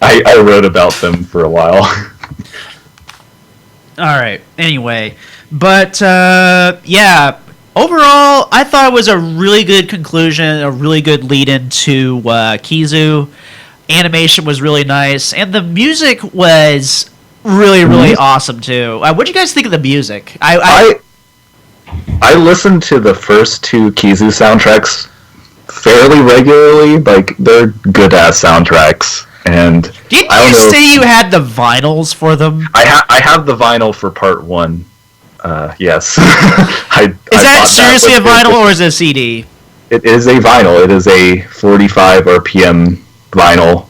I wrote about them for a while. All right. Anyway, but yeah. Overall, I thought it was a really good conclusion, a really good lead into Kizu. Animation was really nice, and the music was really, really awesome too. What do you guys think of the music? I listened to the first two Kizu soundtracks fairly regularly. Like they're good ass soundtracks. And didn't you say you had the vinyls for them? I have the vinyl for part 1. Yes. Is that seriously a vinyl or is it a CD? It is a vinyl. It is a 45 RPM vinyl.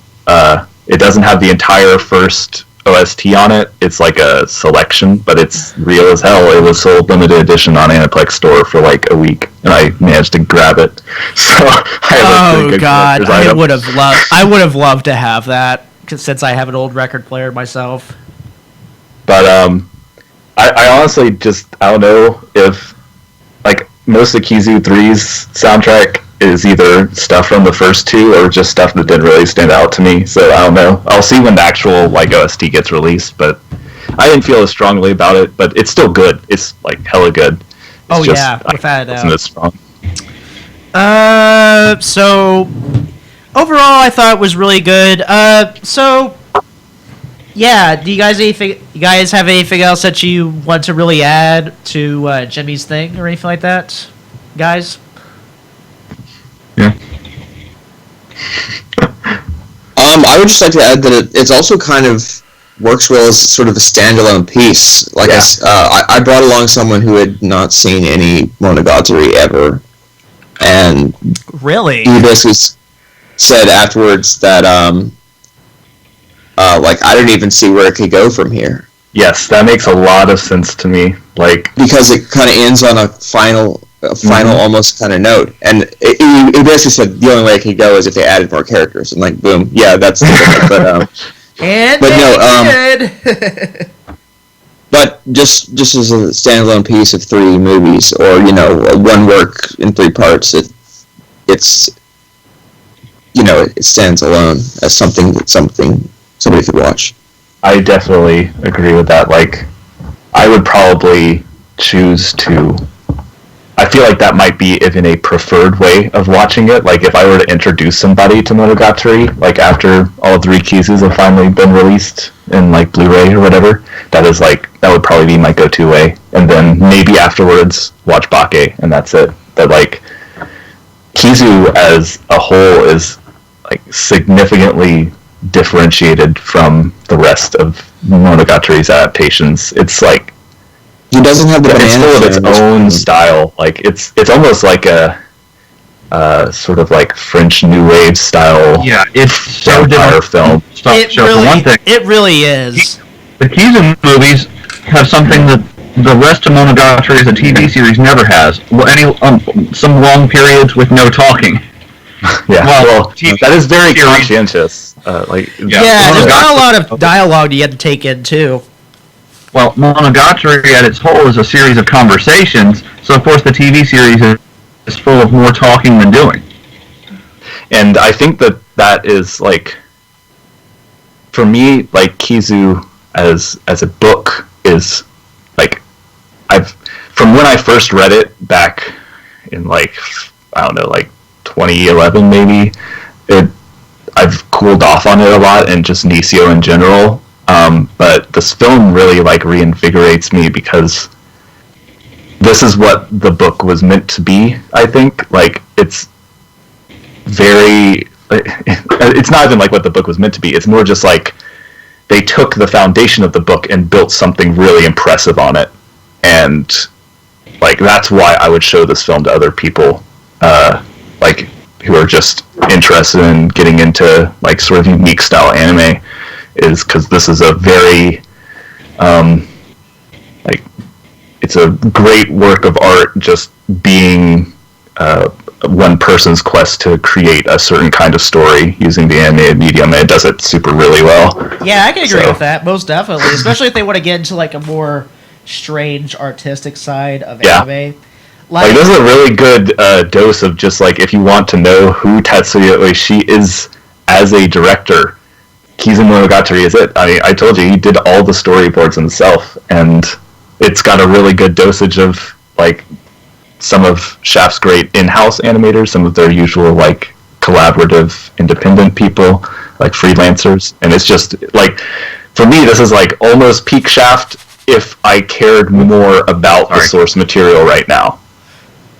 It doesn't have the entire first OST on it. It's like a selection, but it's real as hell. It was sold limited edition on Aniplex store for like a week, and I managed to grab it. So I have a pretty good God, I would have loved to have that since I have an old record player myself. But I honestly I don't know if like most of Kizu3's soundtrack is either stuff from the first two or just stuff that didn't really stand out to me. So I don't know. I'll see when the actual like OST gets released, but I didn't feel as strongly about it. But it's still good. It's like hella good. It's without a doubt. Wasn't as strong. So overall, I thought it was really good. So yeah, do you guys have anything else that you want to really add to Jimmy's thing or anything like that, guys? Yeah. I would just like to add that it's also kind of works well as sort of a standalone piece. Like I brought along someone who had not seen any Monogatari ever, and really, he basically said afterwards that like I didn't even see where it could go from here. Yes, that makes a lot of sense to me. Like because it kind of ends on a final almost kind of note, and it basically said the only way it could go is if they added more characters, and like boom, yeah, that's but but just as a standalone piece of 3 movies, or one work in 3 parts, it's it stands alone as something that somebody could watch. I definitely agree with that. Like I would probably choose to. I feel like that might be even a preferred way of watching it. Like if I were to introduce somebody to Monogatari, like after all 3 Kizus have finally been released in like Blu-ray or whatever, that would probably be my go-to way. And then maybe afterwards watch Bake, and that's it. But like Kizu as a whole is like significantly differentiated from the rest of Monogatari's adaptations. It's like he doesn't have it's full of its own style. Like it's almost like a sort of like French New Wave style. Yeah, it's so different film. It really is. The Kizu movies have something that the rest of Monogatari as a TV series never has. Some long periods with no talking. Yeah, well, that is very conscientious. There's not a lot of dialogue you have to take in too. Well, Monogatari at its whole is a series of conversations, so of course the TV series is full of more talking than doing. And I think that is like, for me, like Kizu as a book is like, from when I first read it back in like, I don't know, like 2011 maybe, I've cooled off on it a lot, and just Nisio in general. But this film really like reinvigorates me because this is what the book was meant to be. I think like it's very it's not even like what the book was meant to be. It's more just like they took the foundation of the book and built something really impressive on it, and like that's why I would show this film to other people, like who are just interested in getting into like sort of unique style anime, is because this is a very like it's a great work of art, just being one person's quest to create a certain kind of story using the animated medium, and it does it super really well. Yeah, I can agree with that, most definitely. Especially if they want to get into like a more strange artistic side of anime. Like this is a really good dose of just like, if you want to know who Tatsuya Oishi is as a director, Kizu Monogatari is it. I told you, he did all the storyboards himself, and it's got a really good dosage of like some of Shaft's great in-house animators, some of their usual like collaborative independent people, like freelancers, and it's just like, for me this is like almost peak Shaft if I cared more about the source material right now.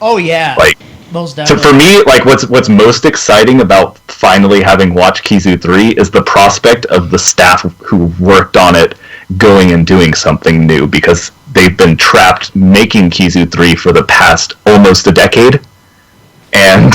Oh yeah, like most definitely. So for me, like what's most exciting about finally having watched Kizu3 is the prospect of the staff who worked on it going and doing something new, because they've been trapped making Kizu3 for the past almost a decade, and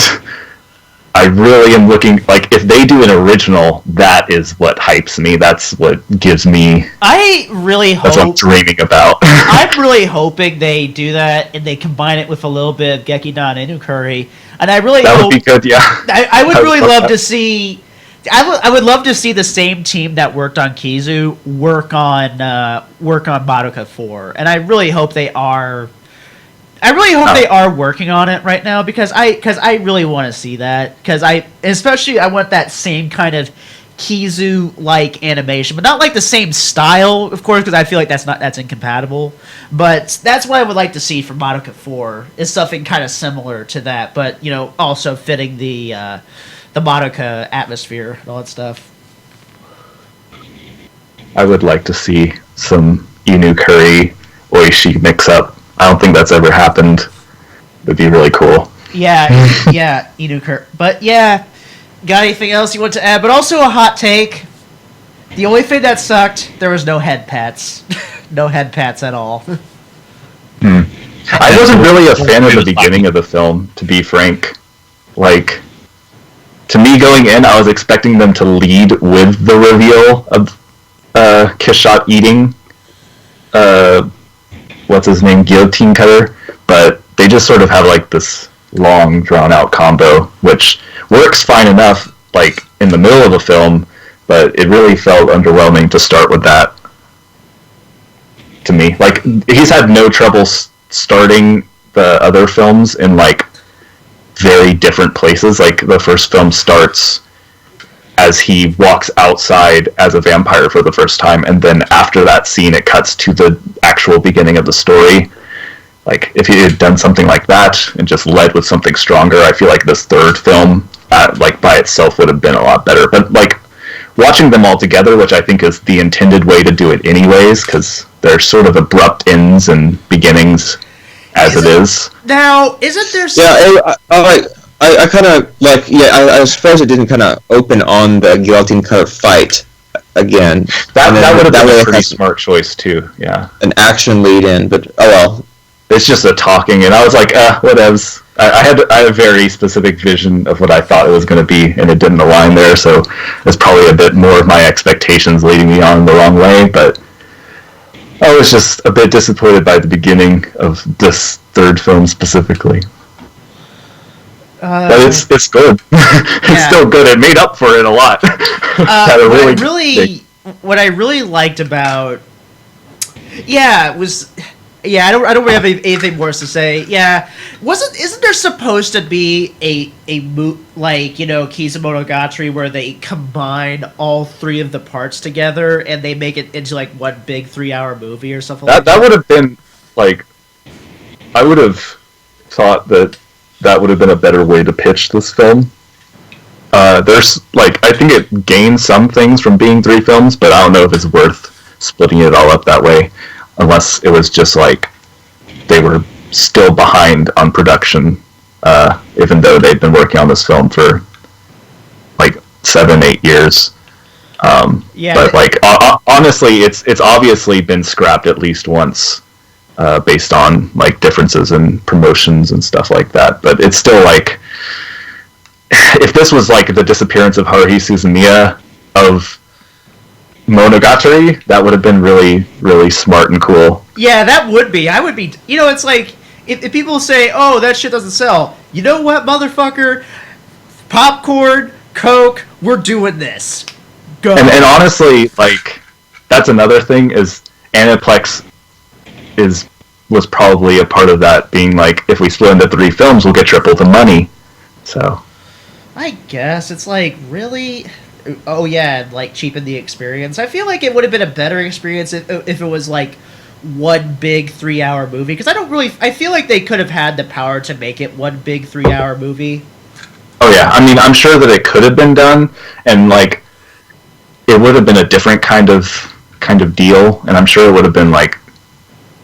I really am looking, like, if they do an original, that is what hypes me. That's what gives me. I really hope. That's what I'm dreaming about. I'm really hoping they do that and they combine it with a little bit of Gekidan Inukuri, and I really that hope would be good. Yeah, I would really love to see. I would love to see the same team that worked on Kizu work on Madoka 4, and I really hope they are. I really hope they are working on it right now, because I really want to see that, because I want that same kind of Kizu like animation, but not like the same style, of course, because I feel like that's incompatible. But that's what I would like to see from Madoka 4, is something kind of similar to that, but also fitting the Madoka atmosphere and all that stuff. I would like to see some Inu Curry Oishi mix up. I don't think that's ever happened. It'd be really cool. Yeah, Inu Curry. But yeah, got anything else you want to add? But also a hot take. The only thing that sucked, there was no head pats. No head pats at all. I wasn't really a fan of the beginning of the film, to be frank. Like, to me going in, I was expecting them to lead with the reveal of Kishot eating what's his name, Guillotine Cutter, but they just sort of have like this long drawn out combo, which works fine enough like in the middle of the film, but it really felt underwhelming to start with that, to me. Like, he's had no trouble starting the other films in like very different places. Like, the first film starts as he walks outside as a vampire for the first time, and then after that scene it cuts to the actual beginning of the story. Like, if he had done something like that and just led with something stronger, I feel like this third film like by itself would have been a lot better. But like, watching them all together, which I think is the intended way to do it anyways, because they're sort of abrupt ends and beginnings as it is. Now, isn't there I kind of like, I suppose it didn't kind of open on the Guillotine Cutter fight again. That would have been a pretty smart choice too. Yeah, an action lead in, but oh well. It's just a talking, and I was like, whatevs. I had a very specific vision of what I thought it was going to be, and it didn't align there. So it's probably a bit more of my expectations leading me on the wrong way. But I was just a bit disappointed by the beginning of this third film specifically. But it's good. It's still good. It made up for it a lot. What I really liked about, was, I don't really have anything worse to say. Yeah, isn't there supposed to be a like, Kizu Monogatari where they combine all three of the parts together and they make it into like one big 3-hour movie or something? That would have been like, I would have thought that would have been a better way to pitch this film. There's like, I think it gains some things from being 3 films, but I don't know if it's worth splitting it all up that way, unless it was just like they were still behind on production, even though they'd been working on this film for like 7-8 years. Yeah, but like honestly, it's obviously been scrapped at least once, based on like differences in promotions and stuff like that. But it's still like, if this was like the disappearance of Haruhi Suzumiya of Monogatari, that would have been really, really smart and cool. Yeah, that would be. I would be. It's like if people say, "Oh, that shit doesn't sell," you know what, motherfucker? Popcorn, Coke, we're doing this. Go. And honestly, like, that's another thing is Aniplex was probably a part of that, being like, if we split into 3 films, we'll get triple the money. So I guess it's like, really. Oh yeah, like cheapen the experience. I feel like it would have been a better experience if it was like one big 3-hour movie, because I feel like they could have had the power to make it one big 3-hour movie. Oh yeah, I mean, I'm sure that it could have been done, and like, it would have been a different kind of deal, and I'm sure it would have been like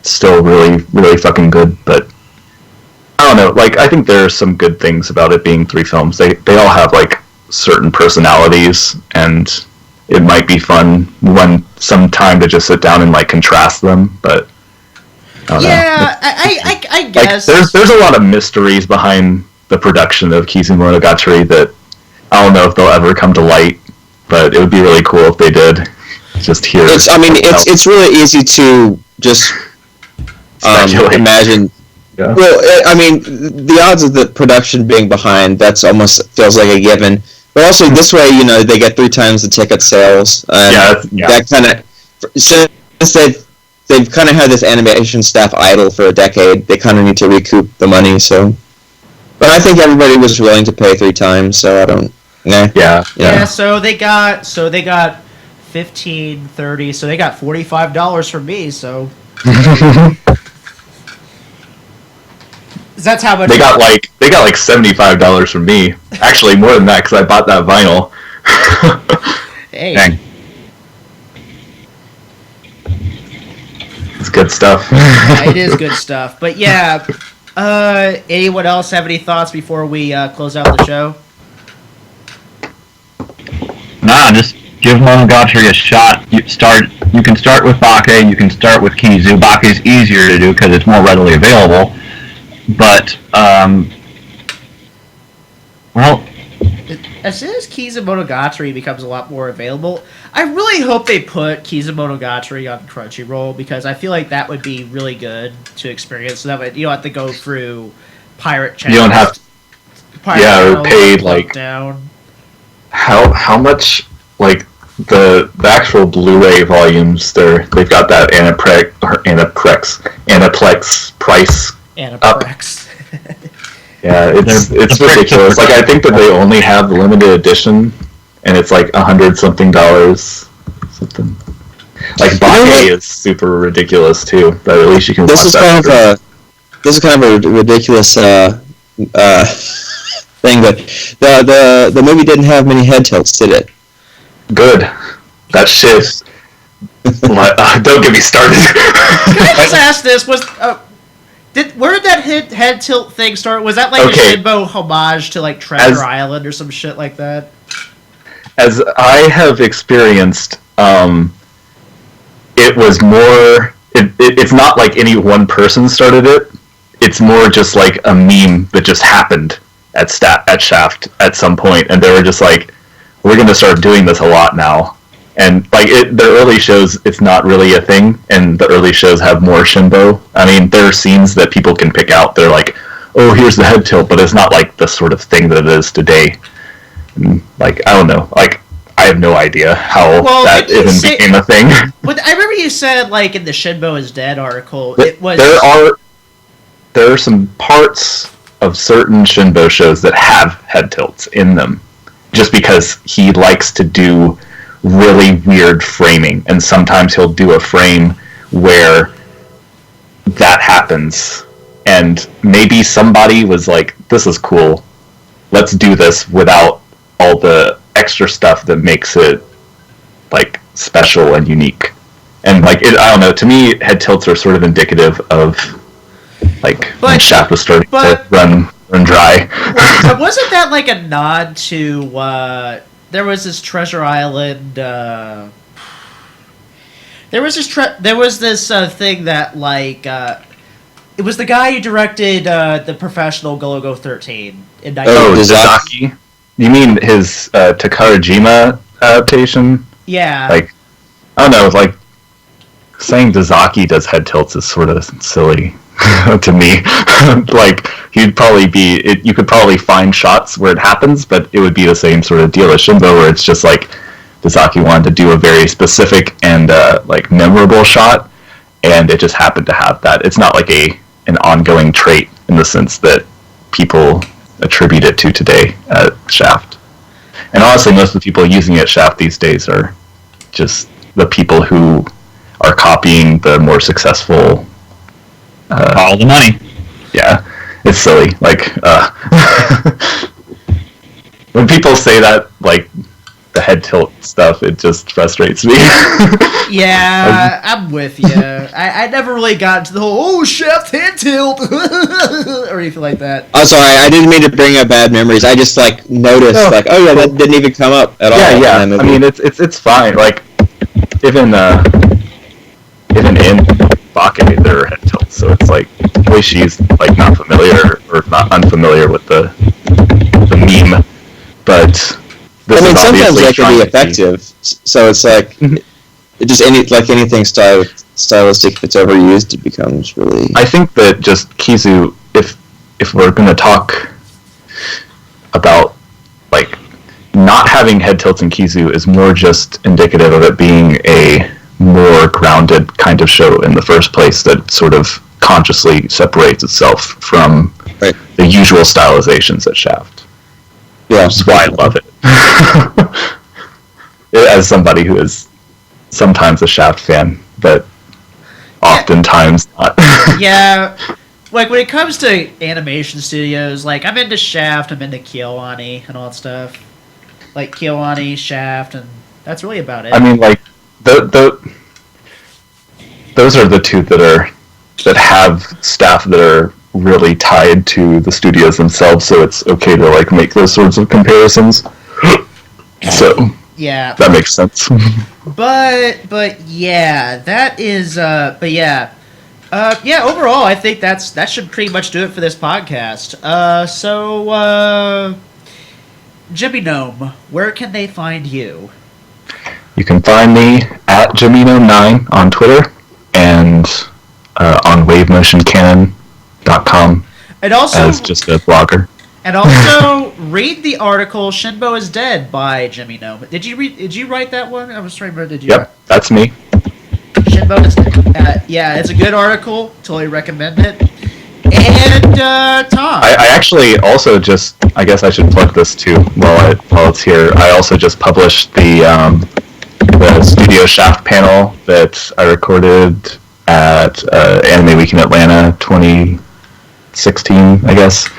still really, really fucking good. But I don't know, like, I think there are some good things about it being 3 films. They all have like certain personalities, and it might be fun when some time to just sit down and like contrast them. But I don't know. I guess like, there's a lot of mysteries behind the production of Kizu Monogatari that I don't know if they'll ever come to light, but it would be really cool if they did. Just hear. It's really easy to just imagine. Yeah. Well, I mean, the odds of the production being behind, that's almost feels like a given. But also, this way, they get 3 times the ticket sales. That kind of, since they've kind of had this animation staff idle for a decade, they kind of need to recoup the money. So, but I think everybody was willing to pay 3 times. So I don't. Yeah. So they got 15, 30. So they got $45 from me. So. That's how much they got like $75 from me. Actually, more than that, because I bought that vinyl. Hey. Dang. It's good stuff. Yeah, it is good stuff. But yeah, anyone else have any thoughts before we close out the show? Nah, just give Monogatari a shot. You can start with Bake, you can start with Kizu. Bake is easier to do because it's more readily available. But, well, as soon as Kizu Monogatari becomes a lot more available, I really hope they put Kizu Monogatari on Crunchyroll, because I feel like that would be really good to experience. So that way you don't have to go through pirate channels. You don't have to, or pay like down. How much, like, the actual Blu-ray volumes? They've got that Aniplex price. Aniplex. Yeah, it's ridiculous. Like, I think that they only have the limited edition, and it's like $100-something. Something. Like, Bake is super ridiculous too, but at least you can watch that. This is kind of a ridiculous thing, but the movie didn't have many head tilts, did it? Good. That shit. Don't get me started. Can I just ask this? Where did that head tilt thing start? Was that like a Shinbo homage to like Treasure Island or some shit like that? As I have experienced, it was more. It's not like any one person started it. It's more just like a meme that just happened at Shaft at some point, and they were just like, "We're going to start doing this a lot now." And like their early shows, it's not really a thing, and the early shows have more Shinbo. I mean, there are scenes that people can pick out. They're like, "Oh, here's the head tilt," but it's not like the sort of thing that it is today. And, like, I don't know. Like, I have no idea how that even became a thing. But I remember you said, like, in the Shinbo is Dead article, it was. There are some parts of certain Shinbo shows that have head tilts in them, just because he likes to do really weird framing, and sometimes he'll do a frame where that happens, and maybe somebody was like, "This is cool, let's do this without all the extra stuff that makes it like special and unique." And like I don't know, to me head tilts are sort of indicative of like when Shaft was starting to run and dry. But wasn't that like a nod to there was this Treasure Island there was this thing that like it was the guy who directed the professional Go 13 in 19- Oh, Zaki? You mean his Takarajima adaptation? Yeah. Like, I don't know, like, saying Dazaki does head tilts is sort of silly to me. Like, you could probably find shots where it happens, but it would be the same sort of deal as Shimbo, where it's just like, Dazaki wanted to do a very specific and, like, memorable shot, and it just happened to have that. It's not like an ongoing trait in the sense that people attribute it to today at Shaft. And honestly, most of the people using it at Shaft these days are just the people who are copying the more successful. All the money. Yeah, it's silly. Like, when people say that, like, the head tilt stuff, it just frustrates me. Yeah, I'm with you. I never really got into the whole Shaft head tilt or anything like that. I'm sorry, I didn't mean to bring up bad memories. I just like noticed, like, oh yeah, that didn't even come up at all. Yeah. I mean, it's fine. Like, even in Bake, there are head tilts, so it's like Oishi's like not familiar or not unfamiliar with the meme, but this I mean, is sometimes that can be trying effective. So it's like it just anything stylistic. If it's overused, it becomes really. I think that just Kizu, if we're going to talk about like not having head tilts in Kizu, is more just indicative of it being a more grounded kind of show in the first place that sort of consciously separates itself from the usual stylizations at Shaft. Yeah, which is why I love it. As somebody who is sometimes a Shaft fan, but oftentimes not. Yeah, like when it comes to animation studios, like I'm into Shaft, I'm into KyoAni and all that stuff. Like KyoAni, Shaft, and that's really about it. I mean, like those are the two that have staff that are really tied to the studios themselves, so it's okay to like make those sorts of comparisons. So yeah, that makes sense. but yeah, that is overall I think that should pretty much do it for this podcast. So Jimmy Gnome, where can they find you? You can find me at JimmyGnome9 on Twitter and on WaveMotionCanon.com and also as just a blogger. And also read the article "Shinbo is Dead" by Jimmy Gnome. Did you write that one? I was trying to remember. Did you? Yep, that's me. Shinbo is Dead. Yeah, it's a good article. Totally recommend it. And Tom. I actually also just, I guess I should plug this too while it's here. I also just published the Studio Shaft panel that I recorded at Anime Week in Atlanta 2016, I guess.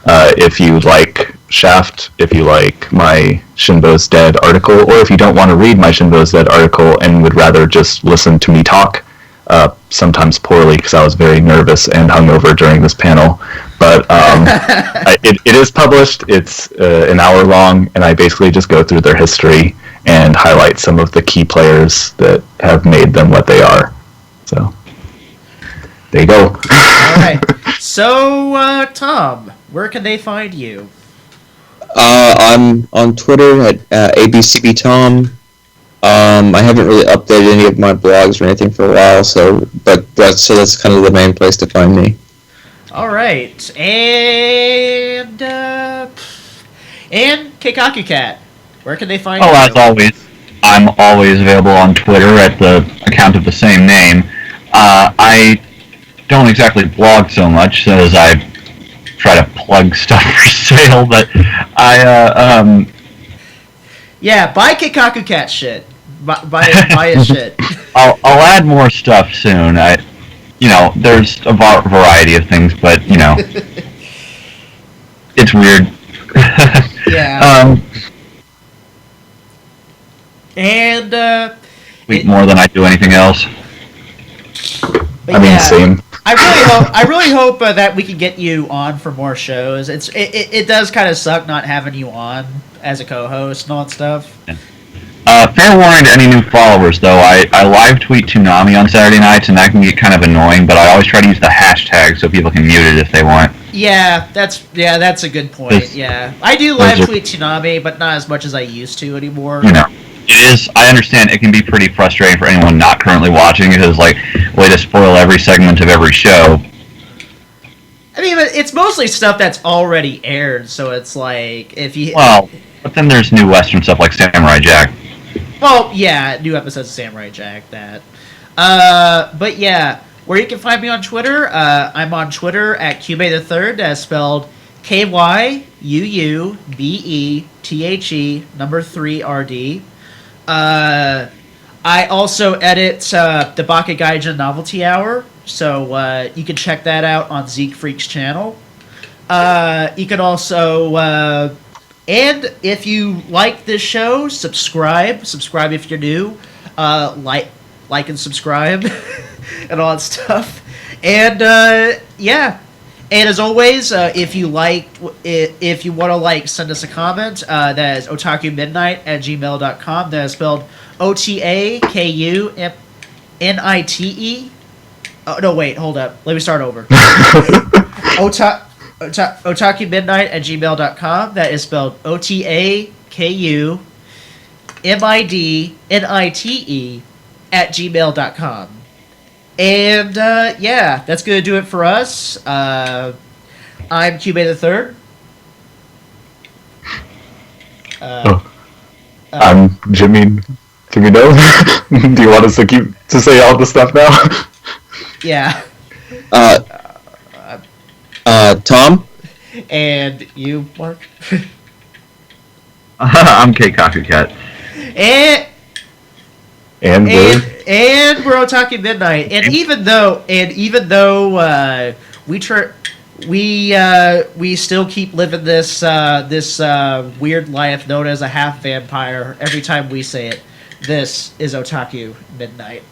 If you like Shaft, if you like my Shinbo's Dead article, or if you don't want to read my Shinbo's Dead article and would rather just listen to me talk, sometimes poorly because I was very nervous and hungover during this panel. But it is published. It's an hour long, and I basically just go through their history and highlight some of the key players that have made them what they are. So there you go. All right. So Tom, where can they find you? I'm on Twitter at ABCBTom. I haven't really updated any of my blogs or anything for a while, so that's kind of the main place to find me. All right, and Keikaku Cat, where can they find you? Oh, as always, I'm always available on Twitter at the account of the same name. I don't exactly blog so much as I try to plug stuff for sale, but yeah, buy Keikaku Cat shit. Buy his shit. I'll add more stuff soon. There's a variety of things, but it's weird. Yeah. And more than I do anything else. Same. I really hope that we can get you on for more shows. It does kind of suck not having you on as a co-host and all that stuff. Fair warning to any new followers, though. I live tweet Toonami on Saturday nights, and that can get kind of annoying. But I always try to use the hashtag so people can mute it if they want. Yeah, that's a good point. Yeah, I do live tweet Toonami, but not as much as I used to anymore. You know, it is. I understand it can be pretty frustrating for anyone not currently watching because, like, way to spoil every segment of every show. I mean, it's mostly stuff that's already aired, so it's like if you. Well, but then there's new Western stuff like Samurai Jack. Well, yeah, new episodes of Samurai Jack, that. But yeah, where you can find me on Twitter, I'm on Twitter at Kyubey3rd, that's spelled KYUUBETHE 3RD. I also edit the Baka Gaijin Novelty Hour, so you can check that out on Zeke Freak's channel. You can also... and if you like this show, subscribe. Subscribe if you're new. Like and subscribe and all that stuff. And yeah. And as always, if you want to send us a comment, that is otakumidnight@gmail.com. That is spelled OTAKUNITE. Oh no, wait, hold up. Let me start over. otakumidnight@gmail.com. That is spelled OTAKUMIDNITE@gmail.com. And yeah, that's gonna do it for us. I'm Kyubey3rd. I'm Jimmy Doe. Do you want us to say all the stuff now? Yeah. Tom? And you, Mark? I'm Keikaku Cat. And we're Otaku Midnight. And even though we still keep living this weird life known as a half vampire every time we say it, this is Otaku Midnight.